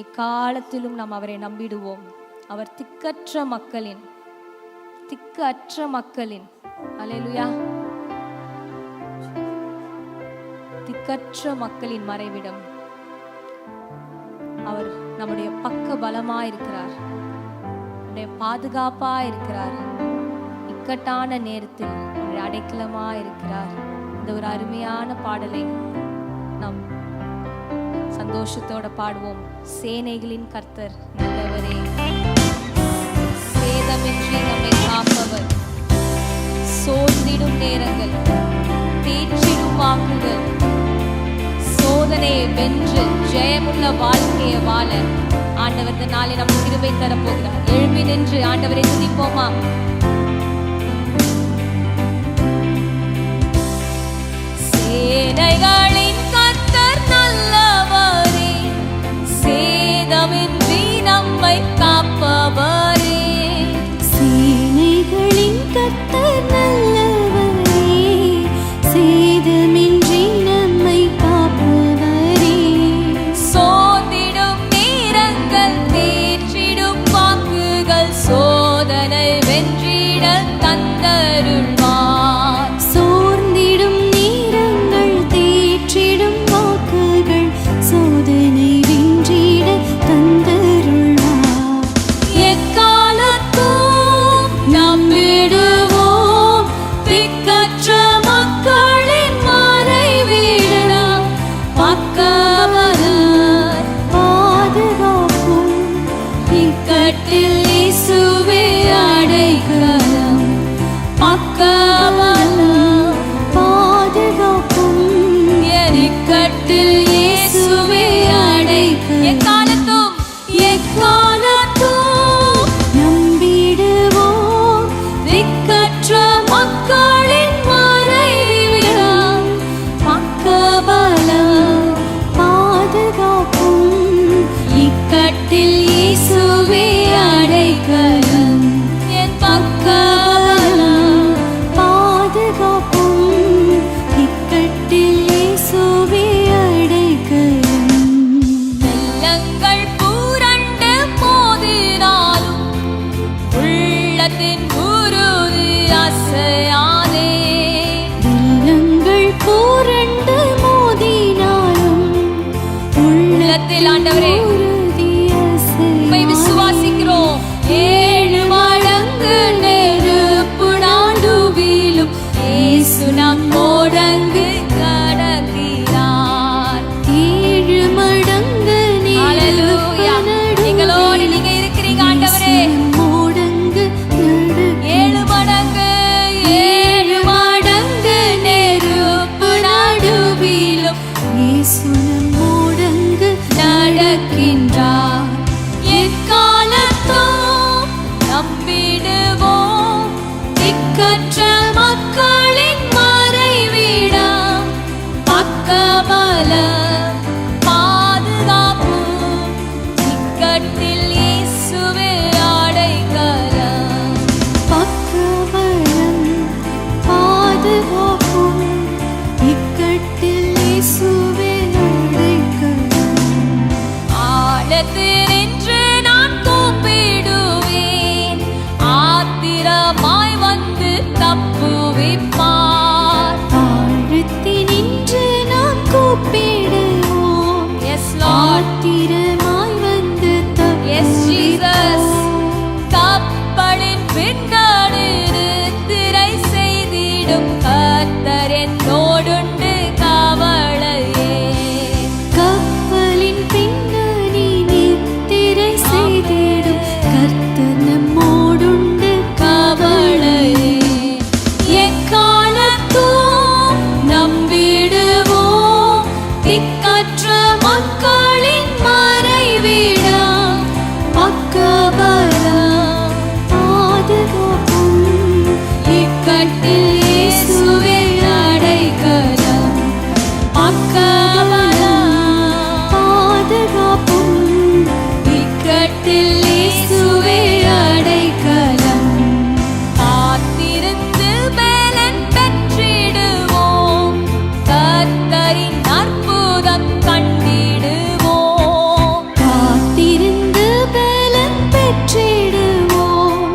இக்காலத்திலும் நாம் அவரை நம்பிடுவோம். அவர் திக்கற்ற மக்களின் ஹல்லேலூயா, திக்கற்ற மக்களின் மறைவிடம். அவர் நம்முடைய பக்க பலமாய் இருக்கிறார், நம்முடைய பாதுகாப்பா இருக்கிறார். இக்கட்டான நேரத்தில் நம்முடைய அடைக்கலமா இருக்கிறார். இந்த ஒரு அருமையான பாடலை நாம் சந்தோஷத்தோட பாடுவோம். சேனைகளின் கர்த்தர் நல்லவரே, சேதமின்றி நம்மை காப்பவர், சோர்ந்திடும் நேரங்கள் தேற்றிடும் வாக்குகள், சோதனையை வென்று ஜெயமுள்ள வாழ்க்கையை வாழ ஆண்டவர் இந்த நாளை நமக்கு கிருபை தரப்போகிறார். எழும்பி நின்று ஆண்டவரை துதிப்போமா? சேனைகளின் கர்த்தர் நல்லவரே, சேதமின்றி நம்மை காப்பவரே. சேனைகளின் கர்த்தர் நல்லவரே, சேதமின்றி நம்மை காப்பவரே. சோர்ந்திடும் நேரங்கள் தேற்றிடும் வாக்குகள், சோதனை வென்றிட தந்தருள்வார். சோர்ந்திடும் நேரங்கள் தேற்றிடும் வாக்குகள், சோதனை வென்றிட தந்தருள்வார். எக்காலத்தும் நம்பிடுவோம், திக்கற்ற மக்களின் மறைவிடம். பக்கபலர் பாதுகாக்கும், இக்கட்டில் இயேசுவே அடைக்கலம். பக்கபலர் பாதுகாக்கும், இக்கட்டில் இயேசுவே அடைக்கலம். எக்காலத்தும் எக்காலத்தும் நம்பிடுவோம், திக்கற்ற மக்களின் மறைவிடம். பக்கபலம் பாதுகாக்கும், இக்கட்டில் இயேசுவே அடைக்கலம். என் பக்கபலம் பாதுகாக்கும், இக்கட்டில் இயேசுவே அடைக்கலம். வெள்ளங்கள் பூரண்டு போதினாலும் உள்ளத்தின் உறுதி அசையாதே. வெள்ளங்கள் பூரண்டு மோதினாலும் உள்ளத்தில் ஆண்டவரே உறுதி உம்மை அசையாதே. விசுவாசிக்கிறோம். 7 மடங்கு நெருப்பு நாடுவிலும் இயேசு நம்மோடங்கு கடக்கிறார். 7 மடங்கு ஹல்லேலூயா. எங்களோடு நீங்க இருக்கிறீங்க ஆண்டவரே. நெருப்பு நம்மோடங்கு நடக்கின்றார். எக்காலத்தும் நம்பிடுவோம் திக்கற்ற மக்களின் மறைவிடம். பக்கபலம் பாதுகாப்பு இக்கட்டில் இயேசுவே அடைக்கலம். பக்கபலம் பாதுகாப்பும் இக்கட்டில் இயேசுவே அடைக்கலம். ஆழத்தினின்று நான் கூப்பிடுவேன் ஆத்திரமாய் வந்து தப்புவிப்பார். ஆழத்தினின்று நாம் கூப்பிடுவோம் ஆத்திரமாய் வந்து தப்புவிப்பார். கப்பலின் பின்னணிரு திரை செய்திடும் கர்த்தர் என்னோடுண்டு கவலையே. கப்பலின் பின்னணி நித்திரை செய்திடும் கர்த்தர் நம்மோடுண்டு கவலையே. எக்காலத்தும் நம்பிடுவோம் திக்கற்ற மக்களின் மறைவிடம். பக்கபலம் பாதுகாப்பும் இக்கட்டில் இயேசுவே அடைக்கலம். பக்கபலம் பாதுகாப்பும் இக்கட்டில் இயேசுவே அடைக்கலம். காத்திருந்து பலன் பெற்றிடுவோம் கர்த்தரின் அற்புதம் கண்டிடுவோம். காத்திருந்து பலன் பெற்றிடுவோம்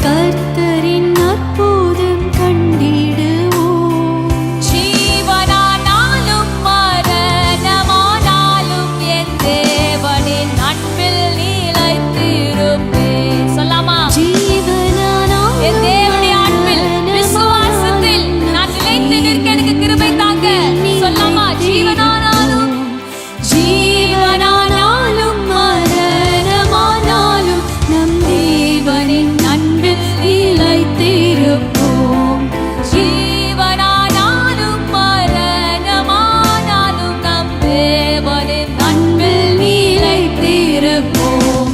கர்த்தரின் அற்புதம் கண்டிடுவோம். ஜீவனானாலும் மரணமானாலும் என் தேவனின் அன்பில் நிலைத்திருப்பேன். சொல்லாமா? ஜீவனானாலும் என் தேவனுடைய அன்பில் விசுவாசத்தில் நான் நிலைத்து நிற்க எனக்கு கிருபை தாங்க. சொல்லாமா? ஜீவனானாலும் ஜீவனானாலும் மரணமானாலும் நம் தேவனின் அன்பில் நிலைத்திருப்போம். ஜீவனானாலும் மரணமானாலும் நம் தேவனின் அன்பில் நிலைத்திருப்போம்.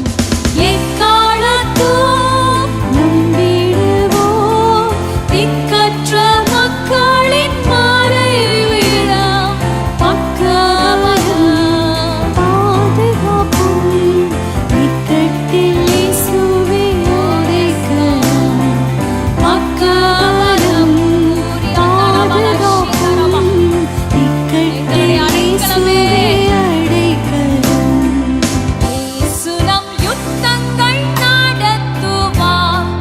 எக்காலத்தும் நம்பிடுவோம் திக்கற்ற மக்களின் மறைவிடம். பக்கபலம் பாதுகாப்பும் இக்கட்டில் இயேசுவே அடைக்கலம். பக்கபலம் பாதுகாப்பும் இக்கட்டில் இயேசுவே அடைக்கலம். இயேசு நம் யுத்தங்கள் நடத்துவார்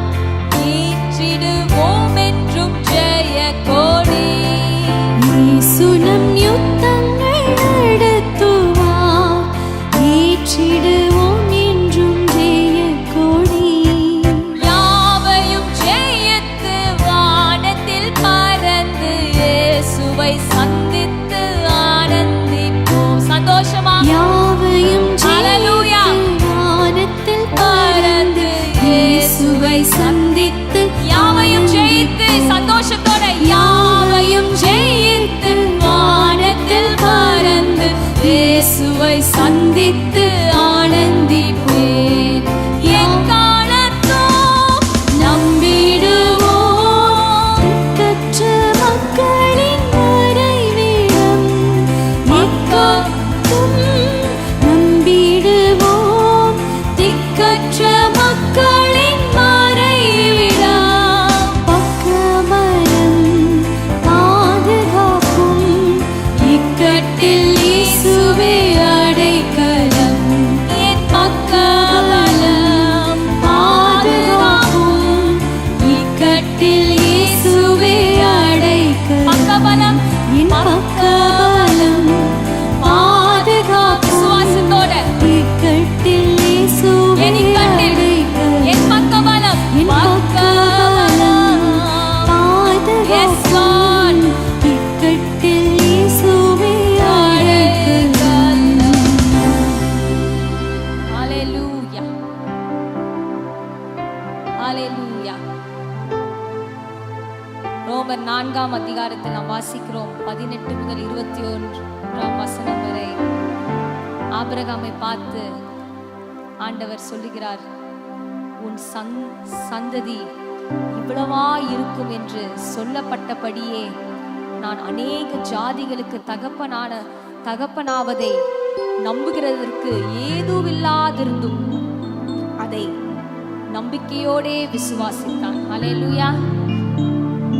ஏற்றிடுவோம் என்றும் ஜெய கொடி. இயேசு நம் யுத்தங்கள் நடத்துவார் ஏற்றிடுவோம் என்றும் ஜெய கொடி. யாவையும் ஜெயித்து வானத்தில் பறந்து இயேசுவை சந்தித்து ஆனந்திப்போம். சந்தோஷமா? யாவையும் ஜெயித்து வானத்தில் பறந்து இயேசுவை சந்தித்து யாவையும் ஜெயித்து சந்தோஷத்தோட யாவையும் ஜெயித்து வானத்தில் பறந்து இயேசுவை சந்தித்து ஆனந்திப்பேன். எக்காலத்தும் நம்பிடுவோம் திக்கற்ற மக்களின் மறைவிடம். எக்காலத்தும் நம்பிடுவோம் திக்கற்ற மக்களின் மறைவிடம். பக்கபலம் பாதுகாப்பும் இக்கட்டில் இயேசுவே அடைக்கலம். என் பக்கபலம் பாதுகாப்பும் இக்கட்டில் இயேசுவே அடைக்கலம். பக்கபலம் என் பக்கபலம் பாதுகாப்பும் விசுவாசத்தோட இக்கட்டில் இயேசுவே அடைக்கலம். என் பக்கபலம் என் பக்கபலம் பாதுகாப்பும் இக்கட்டில் இயேசுவே அடைக்கலம். ஹalleluya ஹalleluya. ரோமர் 4 அதிகாரத்தில் நாம் வாசிக்கிறோம் 18 முதல் 21 வசனம் வரை. ஆபிரகாமை பார்த்து ஆண்டவர் சொல்லுகிறார், உன் சந்ததி இவ்வளவா இருக்கும் என்று சொல்லப்பட்டபடியே நான் அநேக ஜாதிகளுக்கு தகப்பனாவதை நம்புகிறதற்கு ஏதுவில்லாதிருந்தும் அதை நம்பிக்கையோடே விசுவாசித்தான். ஹல்லேலூயா.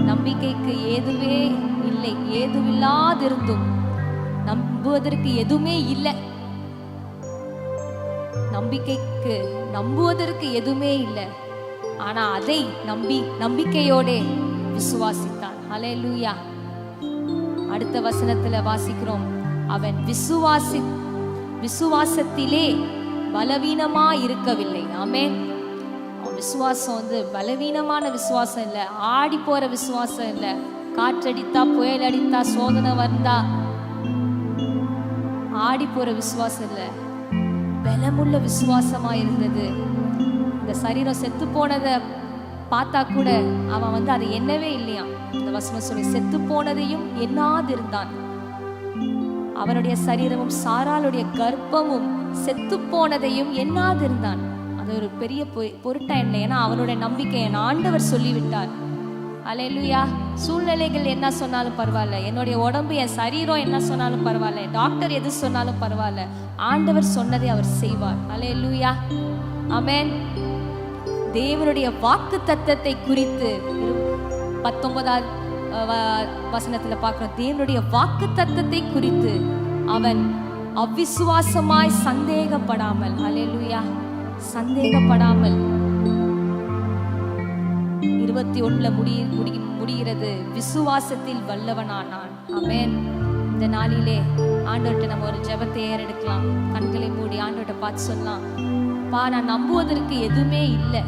நம்பிக்கைக்கு ஏதுவே இல்லை, ஏதுவில்லாதிருந்தும் நம்புவதற்கு எதுவுமே இல்லை. நம்புவதற்கு எதுவுமே இல்லை, ஆனா அதை நம்பிக்கையோட விசுவாசித்தான். ஹல்லேலூயா. அடுத்த வசனத்துல வாசிக்கிறோம், அவன் விசுவாசத்திலே பலவீனமா இருக்கவில்லை. ஆமென். விசுவாசம் பலவீனமான விசுவாசம் இல்லை, ஆடி போற விசுவாசம் இல்லை, காற்றடித்தா புயல் அடித்தா சோதனை வந்தா ஆடி போற விசுவாசம் இல்லை, பலமுள்ள விசுவாசமா இருந்தது. இந்த சரீரம் செத்து போனதை பார்த்தா கூட அவன் அது என்னவே இல்லையா. இந்த வசனம் சொல்லி செத்து போனதையும் எண்ணாது இருந்தான். அவனுடைய சரீரமும் சாராளுடைய கர்ப்பமும் செத்து போனதையும் எண்ணாது இருந்தான். அது ஒரு பெரிய பொருட்டா இல்லை, ஏன்னா அவனுடைய நம்பிக்கை என் ஆண்டவர் சொல்லிவிட்டார். அல்லேலூயா. சூழ்நிலைகள் என்ன சொன்னாலும் பரவாயில்ல, என்னுடைய உடம்பு என் சரீரம் என்ன சொன்னாலும் பரவாயில்ல, டாக்டர் எது சொன்னாலும் பரவாயில்ல, ஆண்டவர் சொன்னதை அவர் செய்வார். அல்லேலூயா. ஆமென். தேவனுடைய வாக்கு தத்தத்தை குறித்து 19வது வசனத்துல பார்க்கிறோம். தேவனுடைய வாக்கு தத்தத்தை குறித்து அவன் அவிசுவாசமாய் சந்தேகப்படாமல், அல்லேலூயா, சந்தேகப்படாமல் 21 முடிகிறது, விசுவாசத்தில் வல்லவனானான். ஆமென். இந்த நாளிலே ஆண்டவர்கிட்ட நம்ம ஒரு ஜெபத்தை ஏறெடுக்கலாம். கண்களை மூடி ஆண்டவர்கிட்ட பார்த்து சொல்லலாம், அப்பா நான் நம்புவதற்கு எதுவுமே இல்லை,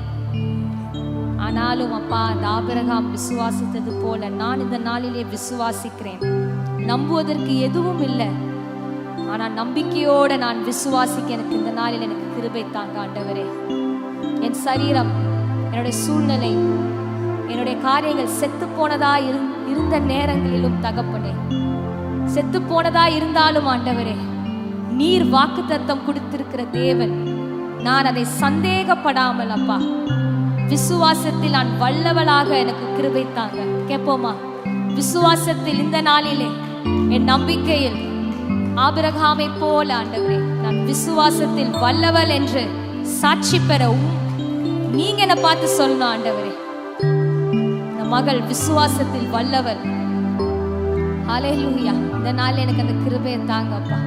ஆனாலும் அப்பா அந்த ஆபிரகாம் விசுவாசித்தது போல நான் இந்த நாளிலே விசுவாசிக்கிறேன். நம்புவதற்கு எதுவும் இல்லை, ஆனா நம்பிக்கையோட நான் விசுவாசிக்க எனக்கு இந்த நாளில் எனக்கு கிருபை தாங்க ஆண்டவரே. என் சரீரம், என்னுடைய சூழ்நிலை, என்னுடைய காரியங்கள் செத்து போனதா இருந்த நேரங்களிலும் தகப்பனே, செத்து போனதா இருந்தாலும் ஆண்டவரே, நீர் வாக்குத்தத்தம் கொடுத்திருக்கிற தேவன், நான் அதை சந்தேகப்படாமல் அப்பா விசுவாசத்தில் நான் வல்லவளாக எனக்கு கிருபை தாங்க. கேட்போமா? விசுவாசத்தில் இந்த நாளிலே என் நம்பிக்கையில் ஆபிரகாமை போல ஆண்டவரே நான் விசுவாசத்தில் வல்லவள் என்று சாட்சி பெற நீங்க என்ன பார்த்து சொல்லணும். ஆண்டவரே, மகள் விசுவாசத்தில் வல்லவள். ஹல்லேலூயா. இந்த நாள் எனக்கு அந்த கிருபையை தாங்கப்பா.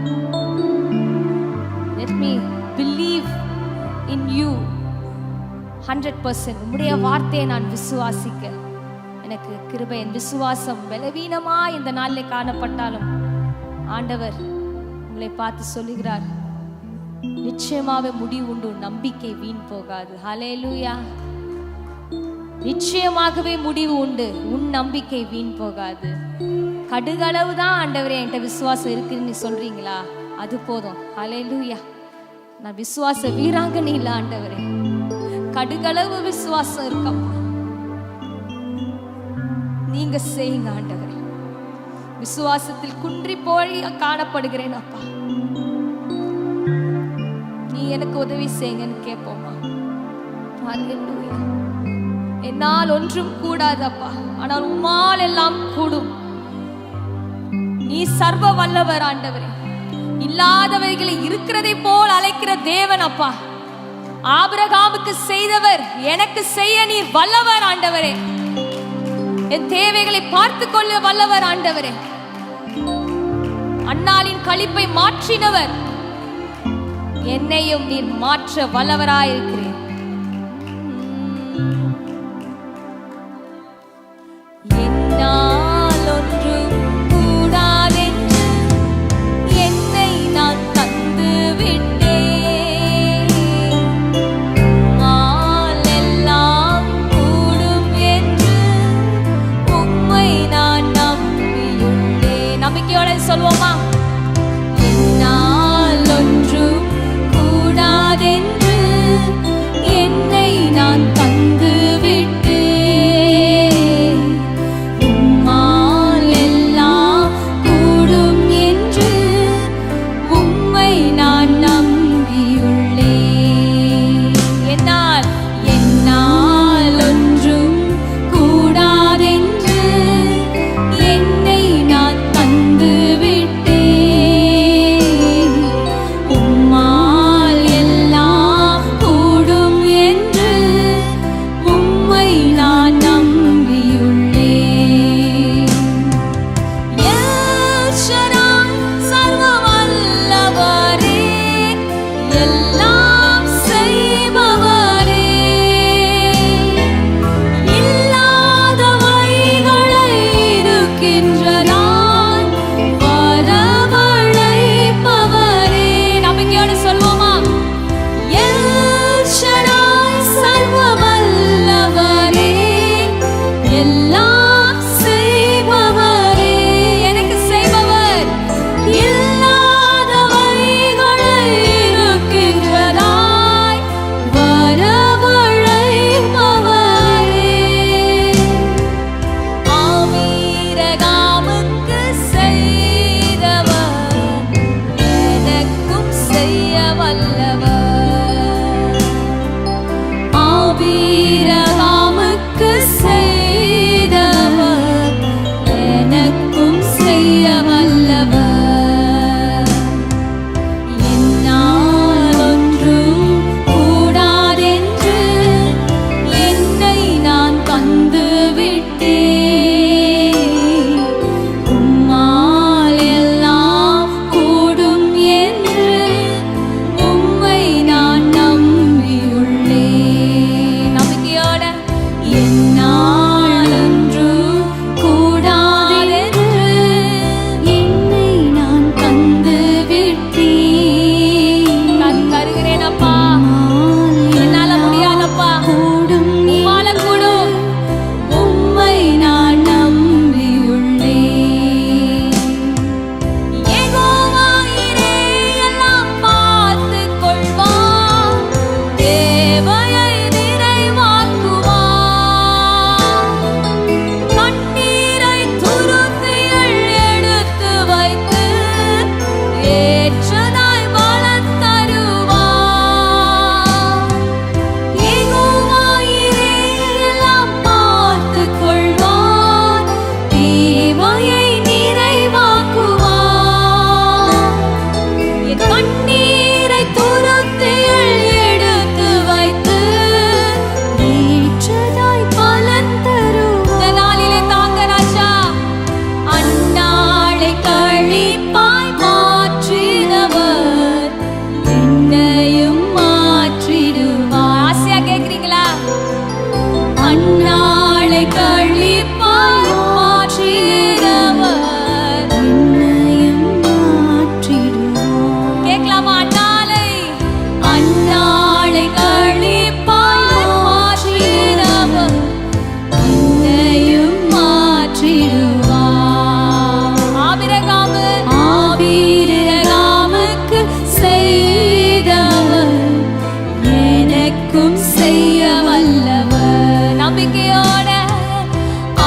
Let me believe in you 100%. உம்முடைய வார்த்தையை நான் விசுவாசிக்க எனக்கு கிருபை. என் விசுவாசம் பலவீனமா இந்த நாளில் காணப்பட்டாலும் ஆண்டவர் உங்களை பார்த்து சொல்லுகிறார், நிச்சயமாவே முடிவு உண்டு, நம்பிக்கை வீண் போகாது. ஹல்லேலூயா. நிச்சயமாகவே முடிவு உண்டு, உன் நம்பிக்கை வீண் போகாது. கடுகளவு தான் ஆண்டவரே என்கிட்ட விசுவாசம் இருக்குன்னு நீ சொல்றீங்களா, அது போதும். ஹல்லேலூயா. நான் விசுவாச வீராங்கனி இல்ல ஆண்டவரே, கடுகளவு விசுவாசம் இருக்கம்மா, நீங்க செய்யுங்க ஆண்டவரே. விசுவாசத்தில் குன்றி போய் காணப்படுகிறேன் அப்பா, நீ எனக்கு உதவி செய்யுங்கன்னு கேட்போமா. ஹல்லேலூயா. என்னால் ஒன்றும் கூடாதப்பா, ஆனால் உம்மால் எல்லாம் கூடும். நீ சர்வ வல்லவர் ஆண்டவரே, இல்லாதவைகளை இருக்கிறதை போல் அழைக்கிற தேவன் அப்பா. ஆபிரகாமுக்கு செய்தவர் எனக்கு செய்ய நீர் வல்லவர் ஆண்டவரே. என் தேவைகளை பார்த்து கொள்ள வல்லவர் ஆண்டவரே. அன்னாளின் களிப்பை மாற்றினவர், என்னையும் நீர் மாற்ற வல்லவராயிருக்கிறேன். சொல்லுவோமா? என்னால் ஒன்றும் கூடாதென்று வல்லவர். ஆபிரகாமுக்கு செய்தவர் எனக்கும் செய்ய வல்லவர். என்னால் ஒன்றும் கூடாதென்று என்னை நான் தந்து விட்டேன். உம்மால் எல்லாம் கூடும் என்று உம்மை நான் நம்பியுள்ளேன். நம்பிக்கையோட என்னால் ஒன்றும் கூடாதென்று என்னை நான் தந்து விட்டேன். நான் தருகிறேன் அப்பா, என்னால முடியாதப்பா, உம்மால கூடும். உம்மை நான் நம்பியுள்ளேன். யெகோவா இரே எல்லாம் பார்த்துக் கொள்வார். தேவையை நிறைவாக்குவார். கண்ணீரை துருத்தியில் எடுத்து வைத்து ஏற்றதாய் பலன் தருவார். யெகோவா இரே எல்லாம் பார்த்துக் கொள்வார். தேவையை நிறைவாக்குவார். என் கண்ணீரை துருத்தியில் எடுத்து வைத்து ஏற்றதாய் பலன் தருவார். இந்த நாளிலே தாங்க ராஜா, அந்நாளை கழிப்பாய் மாற்றினவர் என்னையும் மாற்றிடுவார். ஆசையா கேக்குறீங்களா? அந்நாளை கழிப்பாய் மாற்றினவர் என்னையும் மாற்றிடுவார். கேட்கலாமா? அந்நாளை கழிப்பாய் மாற்றினவர் என்னையும் மாற்றிடுவார். ஆபிரகாமுக்கு செய்தவர் எனக்கும் செய்ய வல்லவர். நம்பிக்கையோட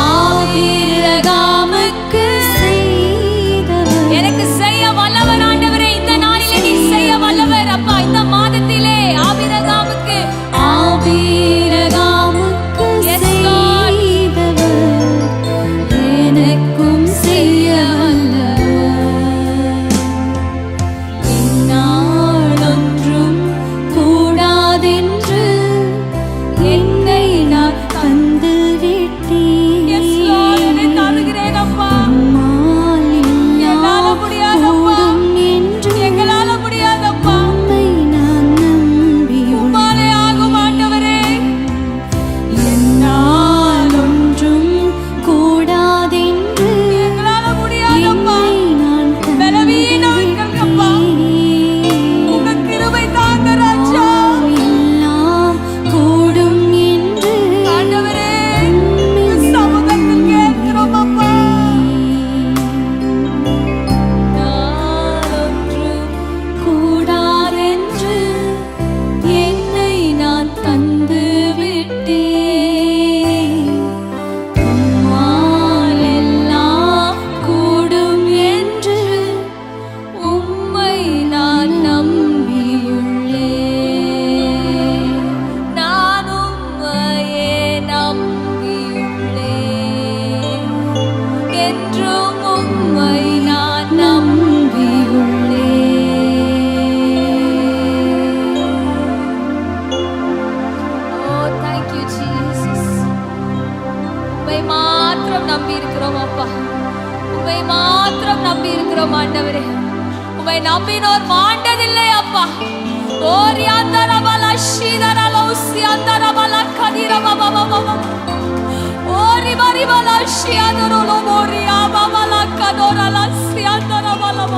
ஆபிரகாமுக்கு செய்தவர் எனக்கு செய்ய வல்லவர். ஆண்டவரே, இந்த நாளிலே நீ செய்ய வல்லவர் அப்பா. இந்த மாதத்திலே ஆபிரகாமுக்கு செய்தவர் எனக்கும் செய்ய வல்லவர். என்னால் ஒன்றும் கூடாதென்று என்னை நான் தந்து விட்டேன். தருகிறேன் அப்பா. என்னால முடியாதப்பா, எங்களால முடியாதப்பா, உம்மை நான் நம்பி உம்மாலே ஆகும் ஆண்டவரே. என்னால் ஒன்றும் கூடாதென்று எங்களால முடியாதப்பா, பலவீனங்கள் அப்பா, உங்க கிருபை தாங்க ராஜா. எல்லாம் கூடும் என்று ஆண்டவரே சமூகத்தில் கேட்கிறோம் அப்பா. நாளொன்றும் கூடாதென்று என்னை நான் தந்து விட்டேன். உம்மால் எல்லாம் கூடும் என்று உம்மை நான் நம்பியுள்ளேன். நான் உம்மையே நம்பியுள்ளேன். என்றும் உம்மை நான் நம்பியுள்ளேன். Oh, thank you, Jesus. உம்மை மாத்திரம் நம்பி இருக்கிறோம் அப்பா. உம்மை மாத்திரம் நம்பி இருக்கிறோம் ஆண்டவரே. உம்மை நம்பினோர் மாண்டதில்லை அப்பா. ஓரியாந்தரபல ஷீதரல உசியாந்தரபல கதிரபபபபப. ஓரிபரிபல ஷியாதரல மோரியா பபல கதோரல சியாந்தரபலப.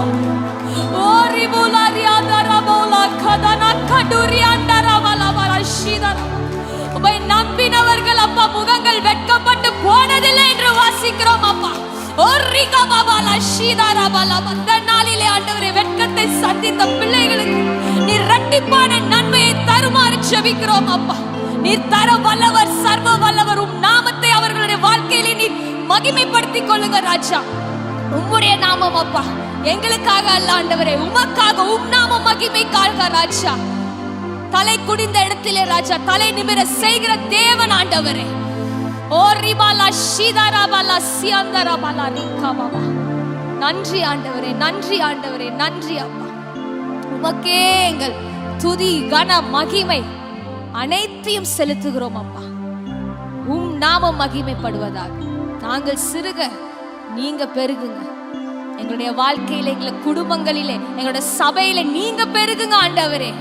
ஓரிபுலரியாந்தரபல கதன கடுரியாந்தரபலபல ஷீதர. உம்மை நம்பினவர்கள் அப்பா முகங்கள் வெட்கப்பட்டு போனதில்லை என்று வாசிக்கிறோம் அப்பா. இந்த நாளிலே ஆண்டவரே, வெட்கத்தை சந்தித்த பிள்ளைகளுக்கு நீர் இரட்டிப்பான நன்மையை தருமாறு ஜெபிக்கிறோம் அப்பா. நீர் தர வல்லவர், சர்வ வல்லவர். உம் நாமத்தை அவர்களுடைய வாழ்க்கையிலே நீர் மகிமைப்படுத்திக் கொள்ளுங்க ராஜா. உம்முடைய நாமம் அப்பா, எங்களுக்காக அல்ல ஆண்டவரே, உமக்காக உம் நாமம் மகிமை மகிமைக்காக ராஜா தலை குடிந்த இடத்திலே ராஜா தலை நிமிர செய்கிற தேவன் ஆண்டவரே. ஓ ரிபாலா ஷீதாராபாலா சியாந்தராபாலா ரிகாபாபா. நன்றி ஆண்டவரே, நன்றி ஆண்டவரே, நன்றி அப்பா. உமக்கே எங்கள் துதி கன மகிமை அனைத்தையும் செலுத்துகிறோம் அப்பா. உம் நாமம் மகிமைப்படுவதாக. நாங்கள் சிறுக, நீங்க பெருகுங்க. எங்களுடைய வாழ்க்கையில, எங்களை குடும்பங்களிலே, எங்களுடைய சபையில நீங்க பெருகுங்க ஆண்டவரே.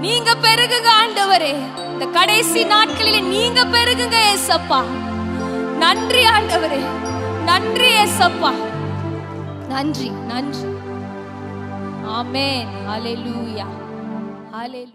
நீங்க பெருகுங்க ஆண்டவரே. இந்த கடைசி நாட்களிலே நீங்க பெருகுங்க ஏசப்பா. நன்றி ஆண்டவரே, நன்றி ஏசப்பா, நன்றி நன்றி. ஆமென். ஹல்லேலூயா, ஹல்லேலூயா.